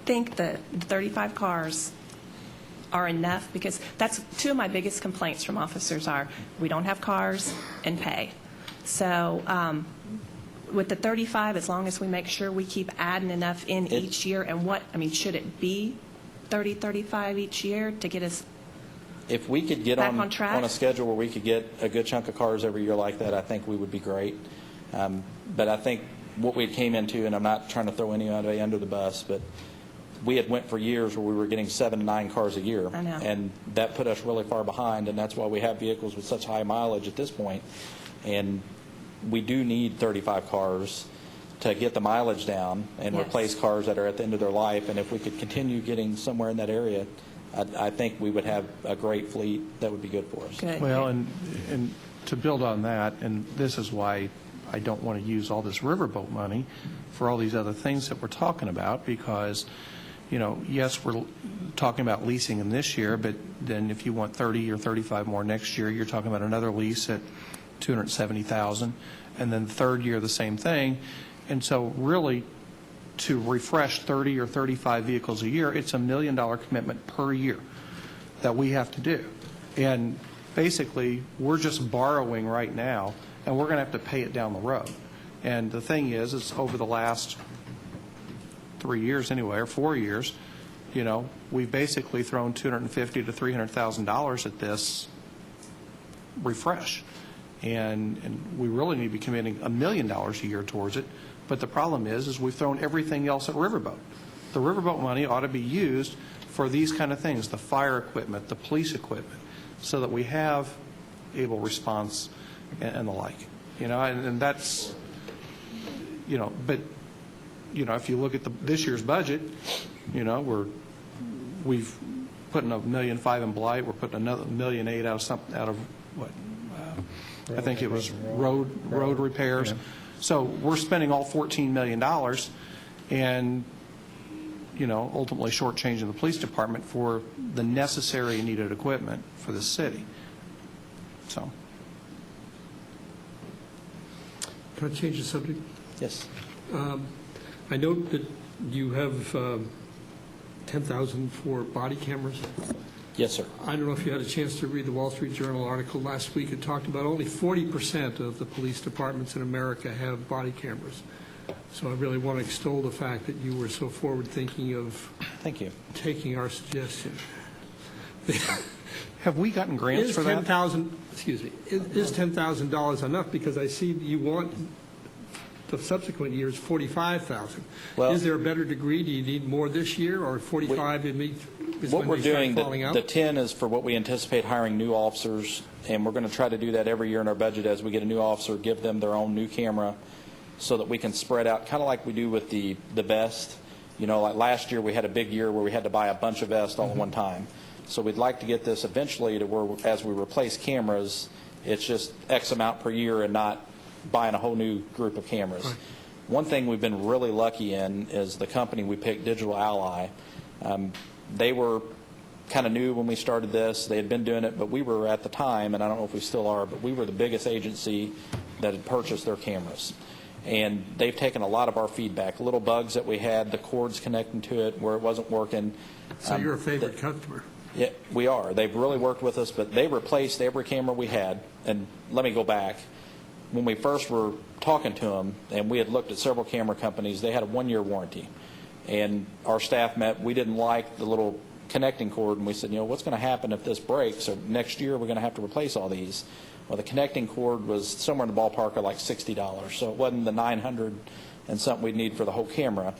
think that 35 cars are enough? Because that's two of my biggest complaints from officers are we don't have cars and pay. So with the 35, as long as we make sure we keep adding enough in each year, and what, I mean, should it be 30, 35 each year to get us if we could get back on track? On a schedule where we could get a good chunk of cars every year like that, I think we would be great. But I think what we came into, and I'm not trying to throw anybody under the bus, but we had went for years where we were getting 7 to 9 cars a year. I know. And that put us really far behind, and that's why we have vehicles with such high mileage at this point. And we do need 35 cars to get the mileage down and Yes. replace cars that are at the end of their life. And if we could continue getting somewhere in that area, I think we would have a great fleet that would be good for us. Good. Well, and to build on that, and this is why I don't want to use all this riverboat money for all these other things that we're talking about, because, you know, yes, we're talking about leasing them this year, but then if you want 30 or 35 more next year, you're talking about another lease at $270,000, and then the third year the same thing. And so really, to refresh 30 or 35 vehicles a year, it's $1 million commitment per year that we have to do. And basically, we're just borrowing right now, and we're going to have to pay it down the road. And the thing is, it's over the last 3 years anyway, or 4 years, you know, we've basically thrown $250,000 to $300,000 at this refresh. And we really need to be committing $1 million a year towards it. But the problem is we've thrown everything else at Riverboat. The Riverboat money ought to be used for these kind of things, the fire equipment, the police equipment, so that we have able response and the like. You know, and that's, you know, but, you know, if you look at this year's budget, you know, we've put in $1.5 million in blight. We're putting another $1.8 million out of what? I think it was road repairs. Yeah. So we're spending all $14 million and, you know, ultimately shortchanging the police department for the necessary and needed equipment for the city. So. Can I change the subject? Yes. I note that you have 10,000 for body cameras. Yes, sir. I don't know if you had a chance to read the Wall Street Journal article last week. It talked about only 40% of the police departments in America have body cameras. So I really want to extol the fact that you were so forward-thinking of Thank you. taking our suggestion. Have we gotten grants for that? Excuse me. Is $10,000 enough? Because I see you want the subsequent years $45,000. Well, is there a better degree? Do you need more this year, or 45 what we're doing, the 10 is for what we anticipate hiring new officers, and we're going to try to do that every year in our budget as we get a new officer, give them their own new camera so that we can spread out, kind of like we do with the vest. You know, like last year we had a big year where we had to buy a bunch of vests all at one time. So we'd like to get this eventually to where as we replace cameras, It's just X amount per year and not buying a whole new group of cameras. Right. One thing we've been really lucky in is the company we picked, Digital Ally. They were kind of new when we started this. They had been doing it, but we were at the time, and I don't know if we still are, but we were the biggest agency that had purchased their cameras. And they've taken a lot of our feedback, little bugs that we had, the cords connecting to it where it wasn't working. So you're a favorite customer. Yeah, we are. They've really worked with us, but they replaced every camera we had. And let me go back. When we first were talking to them, and we had looked at several camera companies, they had a 1-year warranty. And our staff met. We didn't like the little connecting cord, and we said, what's going to happen if this breaks? So next year we're going to have to replace all these. Well, the connecting cord was somewhere in the ballpark of like $60, so it wasn't the $900 and something we'd need for the whole camera.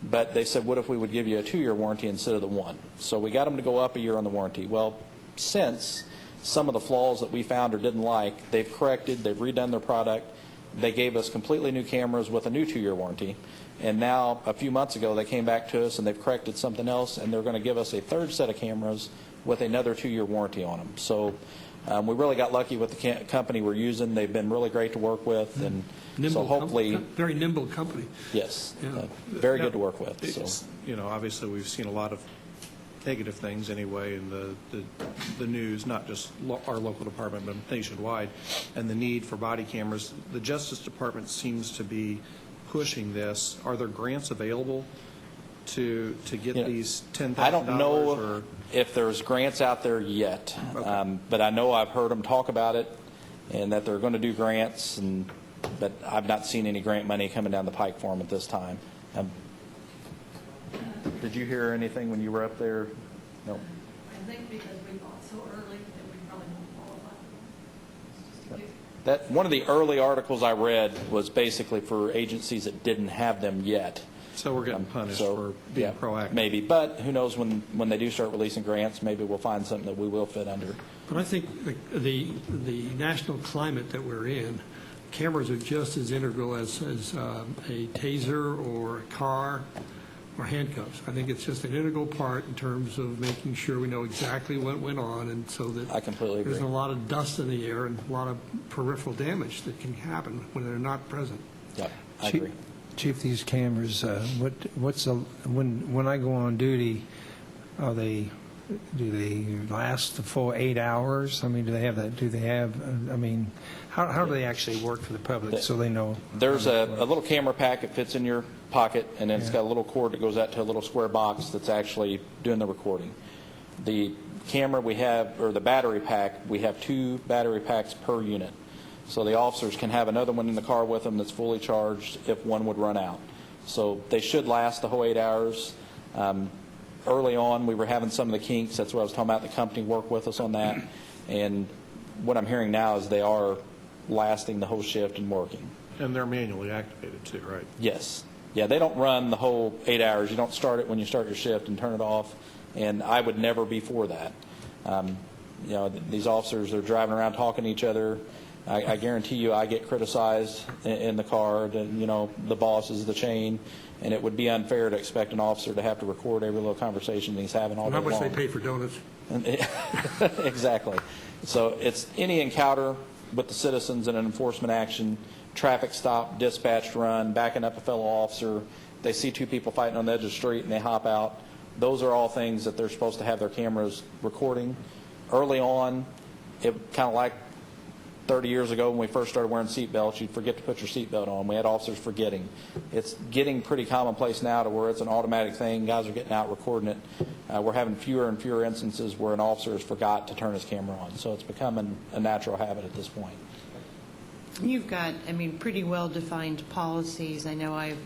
But they said, what if we would give you a 2-year warranty instead of the 1? So we got them to go up a year on the warranty. Well, since some of the flaws that we found or didn't like, they've corrected, they've redone their product. They gave us completely new cameras with a new 2-year warranty. And now, a few months ago, they came back to us and they've corrected something else, and they're going to give us a 3rd set of cameras with another 2-year warranty on them. So we really got lucky with the company we're using. They've been really great to work with, and so hopefully... Very nimble company. Yes. Yeah. Very good to work with. So. Obviously, we've seen a lot of negative things anyway in the news, not just our local department, but nationwide, and the need for body cameras. The Justice Department seems to be pushing this. Are there grants available to get these $10,000? I don't know or? if there's grants out there yet, Okay. but I know I've heard them talk about it and that they're going to do grants, but I've not seen any grant money coming down the pike for them at this time. Did you hear anything when you were up there? No. I think because we bought so early that we probably won't qualify. That one of the early articles I read was basically for agencies that didn't have them yet. So we're getting punished for being proactive. Maybe, but who knows when they do start releasing grants, maybe we'll find something that we will fit under. But I think the national climate that we're in, cameras are just as integral as a taser or a car or handcuffs. I think it's just an integral part in terms of making sure we know exactly what went on, and so that I completely agree. There's a lot of dust in the air and a lot of peripheral damage that can happen when they're not present. Yeah, I agree. Chief, these cameras, when I go on duty, do they last the full 8 hours? I mean, how do they actually work for the public so they know? There's a little camera pack that fits in your pocket, and then it's got a little cord that goes out to a little square box that's actually doing the recording. The camera we have, or the battery pack, we have 2 battery packs per unit. So the officers can have another one in the car with them that's fully charged if one would run out. So they should last the whole 8 hours. Early on, we were having some of the kinks. That's what I was talking about. The company worked with us on that. And what I'm hearing now is they are lasting the whole shift and working. And they're manually activated too, right? Yes. Yeah, they don't run the whole 8 hours. You don't start it when you start your shift and turn it off. And I would never be for that. These officers are driving around talking to each other. I guarantee you I get criticized in the car. The boss is the chain, and it would be unfair to expect an officer to have to record every little conversation he's having all day long. How much they pay for donuts? Exactly. So it's any encounter with the citizens in an enforcement action, traffic stop, dispatch run, backing up a fellow officer, they see 2 people fighting on the edge of the street and they hop out. Those are all things that they're supposed to have their cameras recording. Early on, it kind of like 30 years ago when we first started wearing seatbelts, you'd forget to put your seatbelt on. We had officers forgetting. It's getting pretty commonplace now to where it's an automatic thing. Guys are getting out recording it. We're having fewer and fewer instances where an officer has forgot to turn his camera on. So it's becoming a natural habit at this point. You've got, pretty well-defined policies. I know I've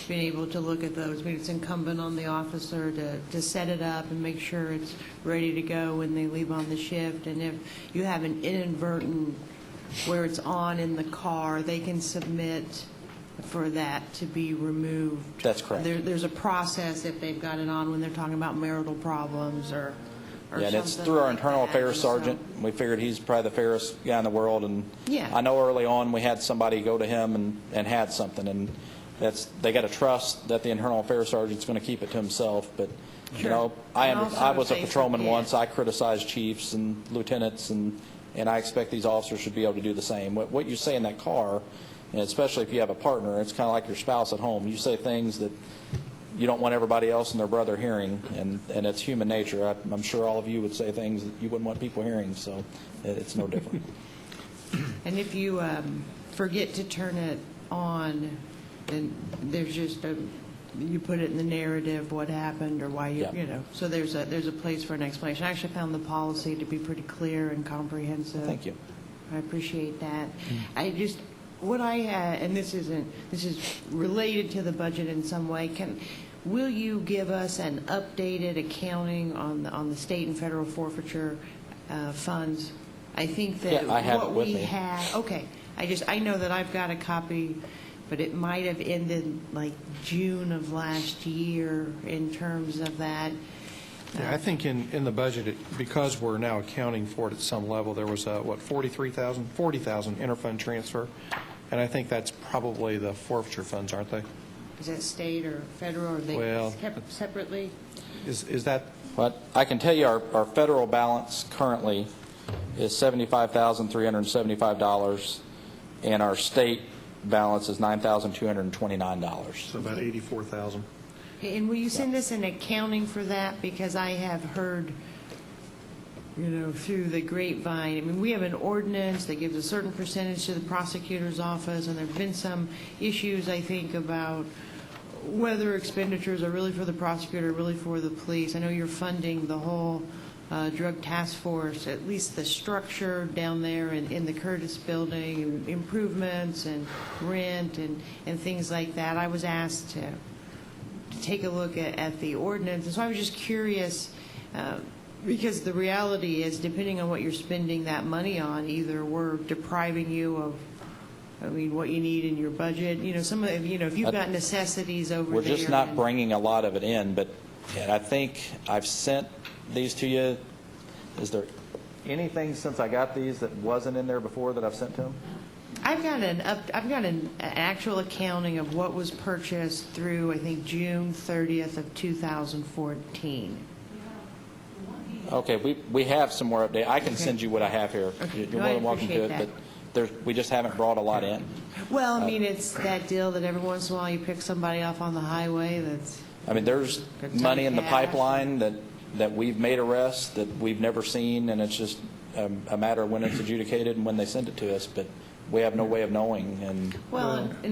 been able to look at those. It's incumbent on the officer to set it up and make sure it's ready to go when they leave on the shift. And if you have an inadvertent where it's on in the car, they can submit for that to be removed. That's correct. There's a process if they've got it on when they're talking about marital problems or and it's through our internal affairs sergeant. We figured he's probably the fairest guy in the world, and I know early on we had somebody go to him and had something, and they got to trust that the internal affairs sergeant's going to keep it to himself. But I was a patrolman once. I criticized chiefs and lieutenants and and I expect these officers should be able to do the same. What you say in that car, and especially if you have a partner, it's kind of like your spouse at home. You say things that you don't want everybody else and their brother hearing, and it's human nature. I'm sure all of you would say things that you wouldn't want people hearing, so it's no different. And if you forget to turn it on, then there's just you put it in the narrative what happened or why you know. So there's a place for an explanation. I actually found the policy to be pretty clear and comprehensive. Thank you. I appreciate that. I just what I had, and this is related to the budget in some way. Will you give us an updated accounting on the state and federal forfeiture funds? I think that I have what it with we me. have. Okay. I know that I've got a copy, but it might have ended like June of last year in terms of that. Yeah, I think in the budget, because we're now accounting for it at some level, there was a, what, 40,000 interfund transfer, and I think that's probably the forfeiture funds, aren't they? Is that state or federal, or are they kept separately? Is that? But I can tell you our federal balance currently is $75,375, and our state balance is $9,229. So about 84,000. And will you send us an accounting for that? Because I have heard, through the grapevine, I mean, we have an ordinance that gives a certain percentage to the prosecutor's office, and there have been some issues, I think, about whether expenditures are really for the prosecutor or really for the police. I know you're funding the whole drug task force, at least the structure down there in the Curtis building, improvements and rent and things like that. I was asked to take a look at the ordinance, and so I was just curious, because the reality is, depending on what you're spending that money on, either we're depriving you of what you need in your budget. Some of if you've got necessities over there. We're just not bringing a lot of it in, but I think I've sent these to you. Is there anything since I got these that wasn't in there before that I've sent to them? I've got an actual accounting of what was purchased through, I think, June 30th of 2014. Okay, we have some more update. I can send you what I have here. Okay. You're more than welcome to it, but we just haven't brought a lot in. Well, I mean, it's that deal that every once in a while you pick somebody off on the highway that's... I mean, there's money in the pipeline that we've made arrests that we've never seen, and it's just a matter of when it's adjudicated and when they send it to us, but we have no way of knowing. And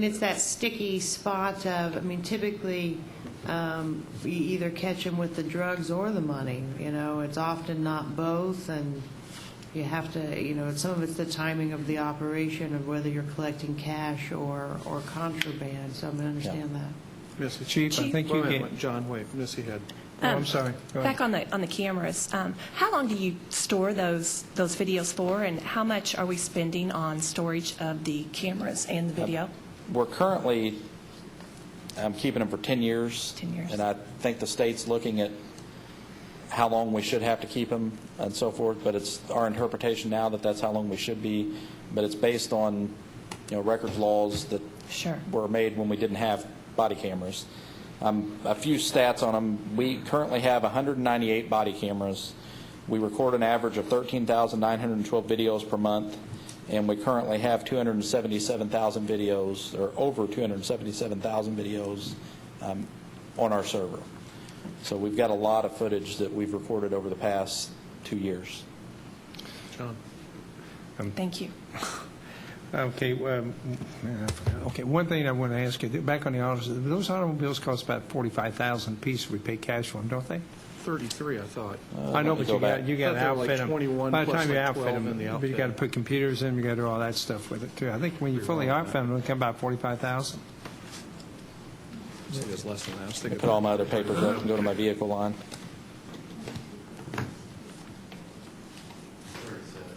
it's that sticky spot of, typically you either catch them with the drugs or the money. It's often not both, and you have to, some of it's the timing of the operation of whether you're collecting cash or contraband, so I'm going to understand that. Mr. Chief, I think you get... John, wait, Missy had... I'm sorry. Go ahead. Back on the cameras, how long do you store those videos for, and how much are we spending on storage of the cameras and the video? We're currently keeping them for 10 years. 10 years. And I think the state's looking at how long we should have to keep them and so forth, but it's our interpretation now that that's how long we should be, but it's based on records laws that were made when we didn't have body cameras. A few stats on them. We currently have 198 body cameras. We record an average of 13,912 videos per month, and we currently have 277,000 videos, or over 277,000 videos on our server. So we've got a lot of footage that we've recorded over the past 2 years. John. Thank you. Okay. One thing I want to ask you, back on the autos, those automobiles cost about $45,000 a piece. We pay cash for them, don't they? 33, I thought. I know, but you got to outfit like them. 21 By the plus time you like outfit 12 them, in the but you got to put computers in. You got to do all that stuff with it too. I think when you fully outfit them, it'll come about $45,000. I think it's less than that. I put all my other papers up and go to my vehicle line.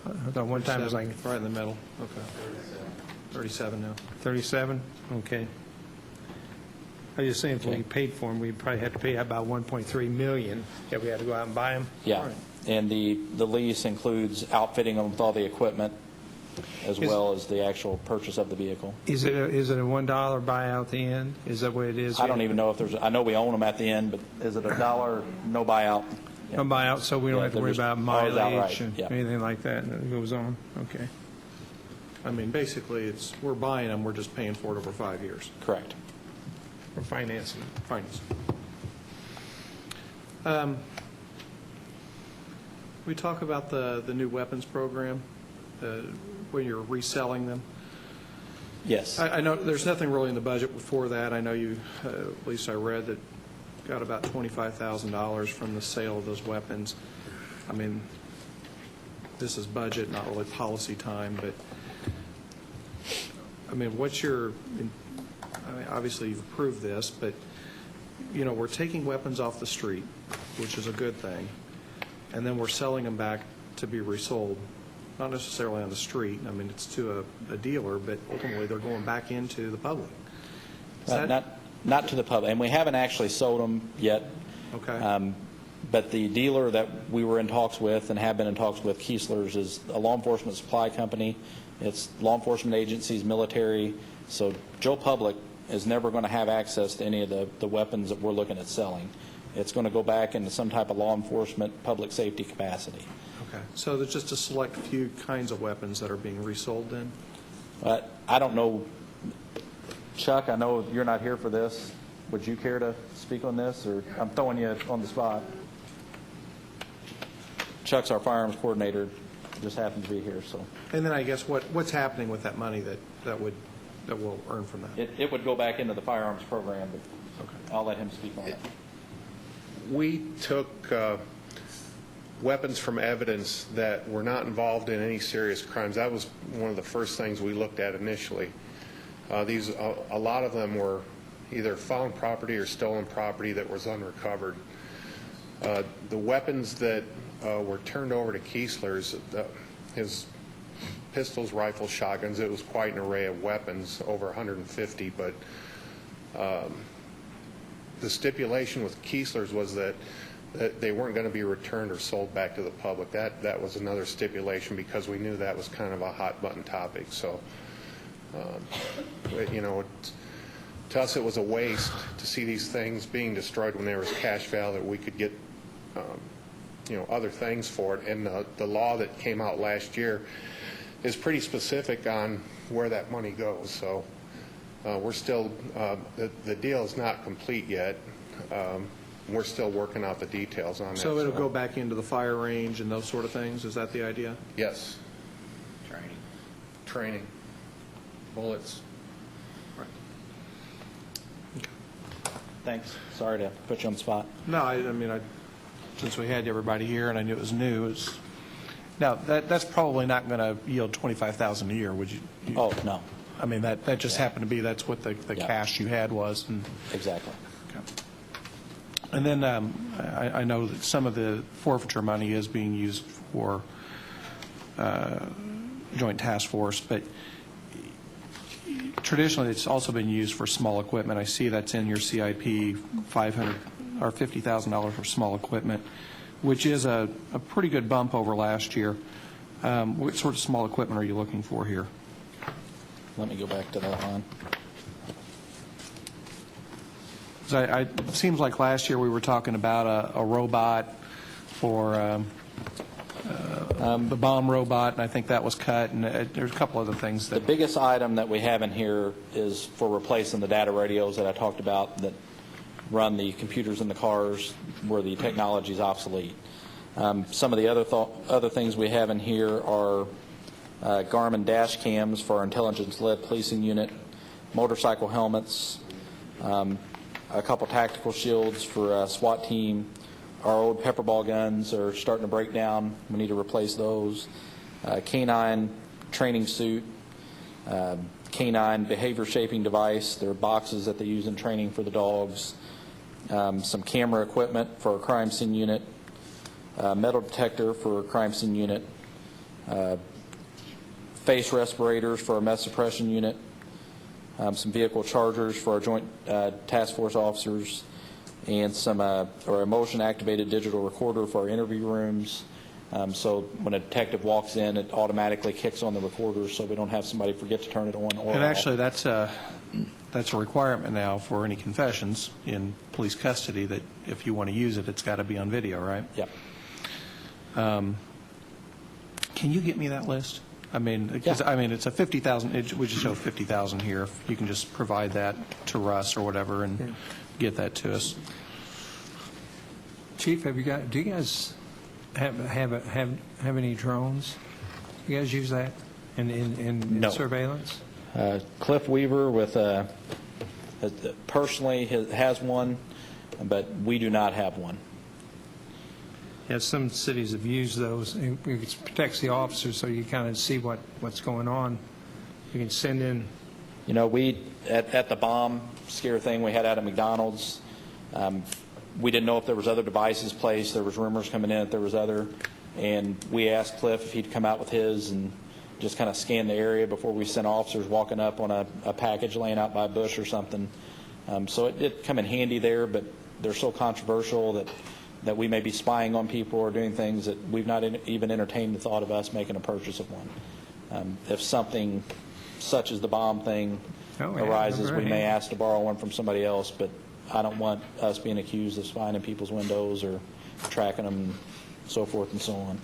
I thought one time it was like right in the middle. Okay. 37 now. 37. Okay. I was just saying, if we paid for them, we'd probably have to pay about $1.3 million if we had to go out and buy them. Yeah, and the lease includes outfitting them with all the equipment as well as the actual purchase of the vehicle. Is it a $1 buyout at the end? Is that what it is? I don't even know if there's. I know we own them at the end, but is it $1 no buyout? Don't buy out, so we don't Yeah, have to they're worry just about always outright, mileage and yeah. anything like that that goes on? Okay. I mean, basically, we're buying them, we're just paying for it over 5 years. Correct. We're financing. We talk about the new weapons program, when you're reselling them. Yes. I know there's nothing really in the budget for that. I know you, at least I read, that got about $25,000 from the sale of those weapons. I mean, this is budget, not really policy time, but, I mean, what's your, I mean, obviously you've approved this, but, you know, we're taking weapons off the street, which is a good thing, and then we're selling them back to be resold, not necessarily on the street. I mean, it's to a dealer, but ultimately they're going back into the public. Not to the public, and we haven't actually sold them yet. Okay. But the dealer that we were in talks with and have been in talks with, Kiesler's, is a law enforcement supply company. It's law enforcement agencies, military. So Joe Public is never going to have access to any of the weapons that we're looking at selling. It's going to go back into some type of law enforcement, public safety capacity. Okay. So there's just a select few kinds of weapons that are being resold then? I don't know. Chuck, I know you're not here for this. Would you care to speak on this, or I'm throwing you on the spot? Chuck's our firearms coordinator, just happens to be here, so. And then I guess what's happening with that money that we'll earn from that? It would go back into the firearms program, but I'll let him speak on it. We took weapons from evidence that were not involved in any serious crimes. That was one of the first things we looked at initially. A lot of them were either found property or stolen property that was unrecovered. The weapons that were turned over to Kiesler's, his pistols, rifles, shotguns, it was quite an array of weapons, over 150, but the stipulation with Kiesler's was that they weren't going to be returned or sold back to the public. That was another stipulation because we knew that was kind of a hot button topic. So, you know, to us it was a waste to see these things being destroyed when there was cash value that we could get, you know, other things for it. And the law that came out last year is pretty specific on where that money goes. So we're still, the deal is not complete yet. We're still working out the details on that. So it'll go back into the fire range and those sort of things? Is that the idea? Yes. Training. Bullets. Right. Okay. Thanks. Sorry to put you on the spot. No, I mean, since we had everybody here and I knew it was new, now that's probably not going to yield $25,000 a year, would you? Oh, no. I mean, that just happened to be, that's what the cash you had was. And, exactly. Okay. And then I know that some of the forfeiture money is being used for joint task force, but traditionally it's also been used for small equipment. I see that's in your CIP, $500 or $50,000 for small equipment, which is a pretty good bump over last year. What sort of small equipment are you looking for here? Let me go back to that line. It seems like last year we were talking about a robot for the bomb robot, and I think that was cut, and there's a couple other things. The biggest item that we have in here is for replacing the data radios that I talked about that run the computers in the cars where the technology is obsolete. Some of the other things we have in here are Garmin dash cams for our intelligence-led policing unit, motorcycle helmets, a couple tactical shields for a SWAT team. Our old pepper ball guns are starting to break down. We need to replace those. Canine training suit, canine behavior shaping device. There are boxes that they use in training for the dogs. Some camera equipment for a crime scene unit. Metal detector for a crime scene unit. Face respirators for our meth suppression unit. Some vehicle chargers for our joint task force officers, and some or a motion-activated digital recorder for our interview rooms. So when a detective walks in, it automatically kicks on the recorder, so we don't have somebody forget to turn it on or And actually, that's that's a requirement now for any confessions in police custody, that if you want to use it, it's got to be on video, right? Yep. Can you get me that list? I mean, because it's a 50,000. We just show 50,000 here. If you can just provide that to Russ or whatever and get that to us. Chief, do you guys have any drones? You guys use that in No. surveillance? Cliff Weaver with personally has one, but we do not have one. Yeah, some cities have used those. It protects the officers, so you kind of see what's going on. You can send in. You know, we at the bomb scare thing we had out at McDonald's, we didn't know if there was other devices placed. There was rumors coming in that there was other, and we asked Cliff if he'd come out with his and just kind of scan the area before we sent officers walking up on a package laying out by a bush or something. So it did come in handy there, but they're so controversial that we may be spying on people or doing things that we've not even entertained the thought of us making a purchase of one. If something such as the bomb thing arises, we may ask to borrow one from somebody else, but I don't want us being accused of spying in people's windows or tracking them and so forth and so on.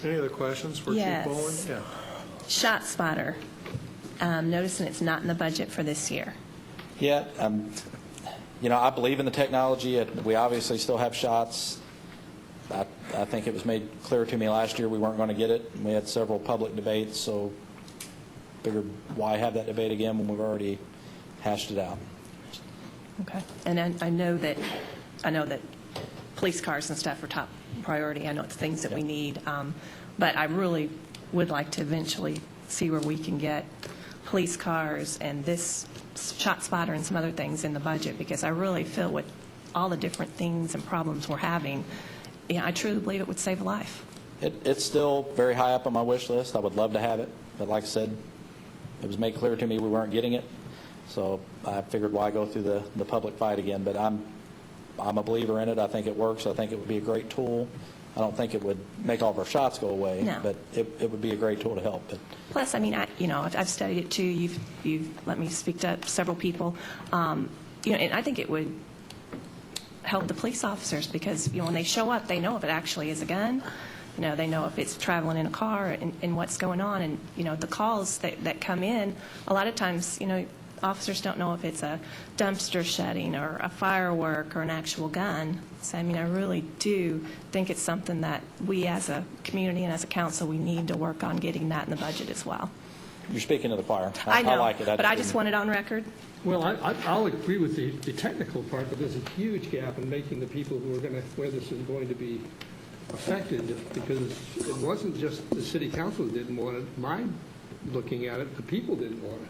Any other questions for Yes. Chief Bowling? Yeah. Shot spotter. Noticing it's not in the budget for this year. Yeah, you know, I believe in the technology. We obviously still have shots. I think it was made clear to me last year we weren't going to get it. We had several public debates, so figured why have that debate again when we've already hashed it out. Okay. And I know that police cars and stuff are top priority. I know it's things that we need, but I really would like to eventually see where we can get police cars and this shot spotter and some other things in the budget, because I really feel with all the different things and problems we're having, I truly believe it would save a life. It's still very high up on my wish list. I would love to have it, but like I said, it was made clear to me we weren't getting it, so I figured why go through the public fight again. But I'm a believer in it. I think it works. I think it would be a great tool. I don't think it would make all of our shots go away, No. but it would be a great tool to help. But Plus, I mean, I've studied it too. You've let me speak to several people, and I think it would help the police officers because when they show up, they know if it actually is a gun. They know if it's traveling in a car and what's going on. And the calls that come in, a lot of times, officers don't know if it's a dumpster shedding or a firework or an actual gun. So, I mean, I really do think it's something that we as a community and as a council, we need to work on getting that in the budget as well. you're speaking to the choir. I know, I like it. but I just want it on record. Well, I'll agree with the technical part, but there's a huge gap in making the people where this is going to be affected, because it wasn't just the city council that didn't want it. Mine, looking at it, the people didn't want it.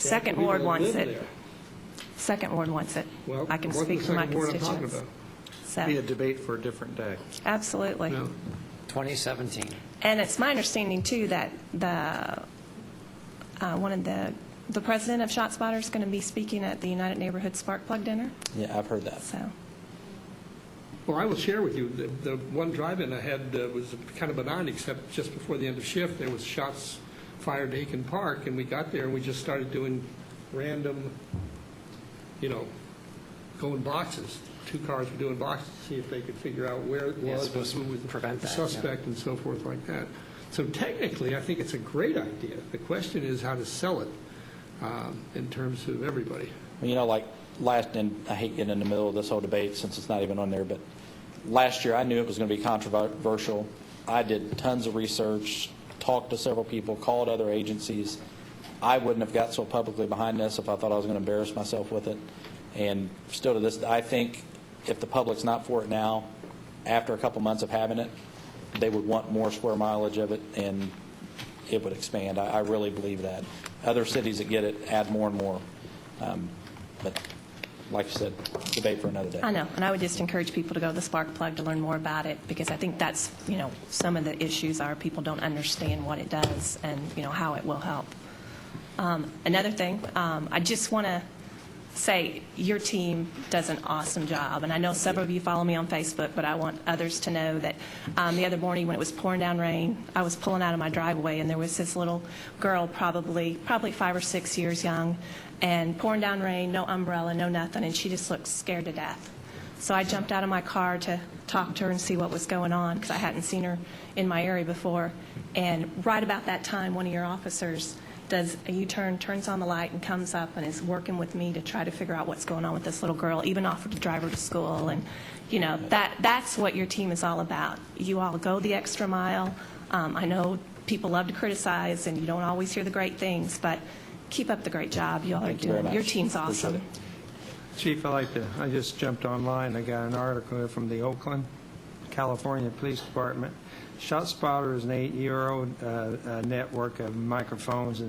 Second People Ward that wants live it. there. Second Ward wants it. Well, I can what's speak the for my second ward I'm talking constituents. about? Be a debate for a different day. Absolutely. 2017. And it's my understanding, too, that one of the president of Shot Spotter is going to be speaking at the United Neighborhood Spark Plug Dinner. Yeah, I've heard that. So, Well, I will share with you, the one drive-in I had was kind of benign, except just before the end of shift, there was shots fired at Aiken Park, and we got there and we just started doing random, going boxes. 2 cars were doing boxes to see if they could figure out where it was, who was the suspect, and so forth like that. So technically, I think it's a great idea. The question is how to sell it in terms of everybody. Well, like last, and I hate getting in the middle of this whole debate since it's not even on there, but last year I knew it was going to be controversial. I did tons of research, talked to several people, called other agencies. I wouldn't have got so publicly behind this if I thought I was going to embarrass myself with it. And still to this, I think if the public's not for it now, after a couple months of having it, they would want more square mileage of it, and it would expand. I really believe that. Other cities that get it add more and more. But like you said, debate for another day. I know, and I would just encourage people to go to the Spark Plug to learn more about it, because I think that's, some of the issues are people don't understand what it does and, how it will help. Another thing, I just want to say your team does an awesome job. And I know several of you follow me on Facebook, but I want others to know that the other morning when it was pouring down rain, I was pulling out of my driveway, and there was this little girl, probably 5 or 6 years young, and pouring down rain, no umbrella, no nothing, and she just looked scared to death. So I jumped out of my car to talk to her and see what was going on, because I hadn't seen her in my area before. And right about that time, one of your officers does a U-turn, turns on the light, and comes up and is working with me to try to figure out what's going on with this little girl, even offered to drive her to school. And, you know, that's what your team is all about. You all go the extra mile. I know people love to criticize, and you don't always hear the great things, but keep up the great job you all are doing. Your team's awesome. Chief, I just jumped online. I got an article here from the Oakland, California Police Department. ShotSpotter is an 8-year-old network of microphones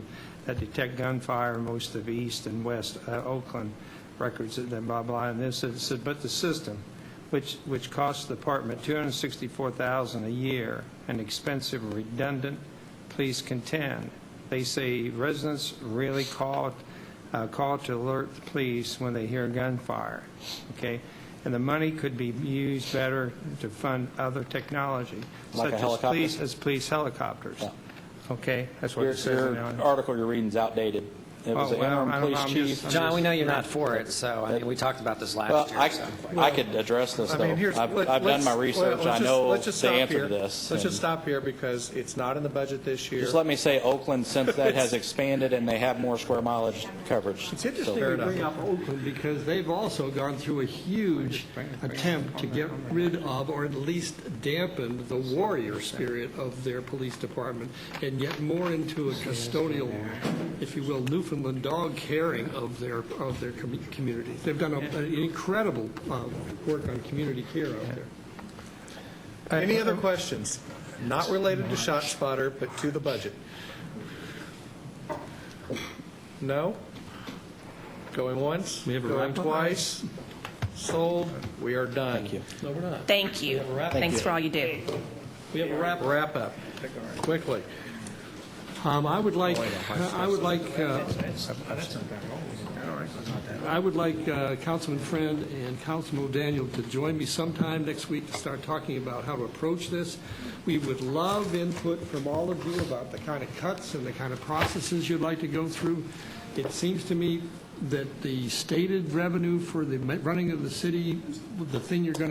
that detect gunfire in most of East and West Oakland records, blah, blah, blah. And this is, but the system, which costs the department $264,000 a year, and expensive, redundant, police contend. They say residents really call to alert the police when they hear gunfire, okay? And the money could be used better to fund other technology, Like such as police helicopters. Yeah. Okay, that's what it says. Your article you're reading is outdated. It was Oh, an well, interim police chief. John, we know you're not for it, so I mean, we talked about this last year. So. I could address this, though. I've done my research. I know the answer to this. Let's just stop here because it's not in the budget this year. Just let me say, Oakland, since that has expanded and they have more square mileage coverage. It's interesting you bring up Oakland because they've also gone through a huge attempt to get rid of, or at least dampen, the warrior spirit of their police department and get more into a custodial, if you will, Newfoundland dog caring of their community. They've done an incredible work on community care out there. Any other questions? Not related to ShotSpotter, but to the budget. No? Going once? We have a Going wrap-up? twice? Sold? We are done. Thank you. No, we're not. Thank you. Thanks for all you do. We have a wrap-up. Wrap up. Quickly. I would like Councilman Friend and Councilman O'Daniel to join me sometime next week to start talking about how to approach this. We would love input from all of you about the kind of cuts and the kind of processes you'd like to go through. It seems to me that the stated revenue for the running of the city, the thing you're going to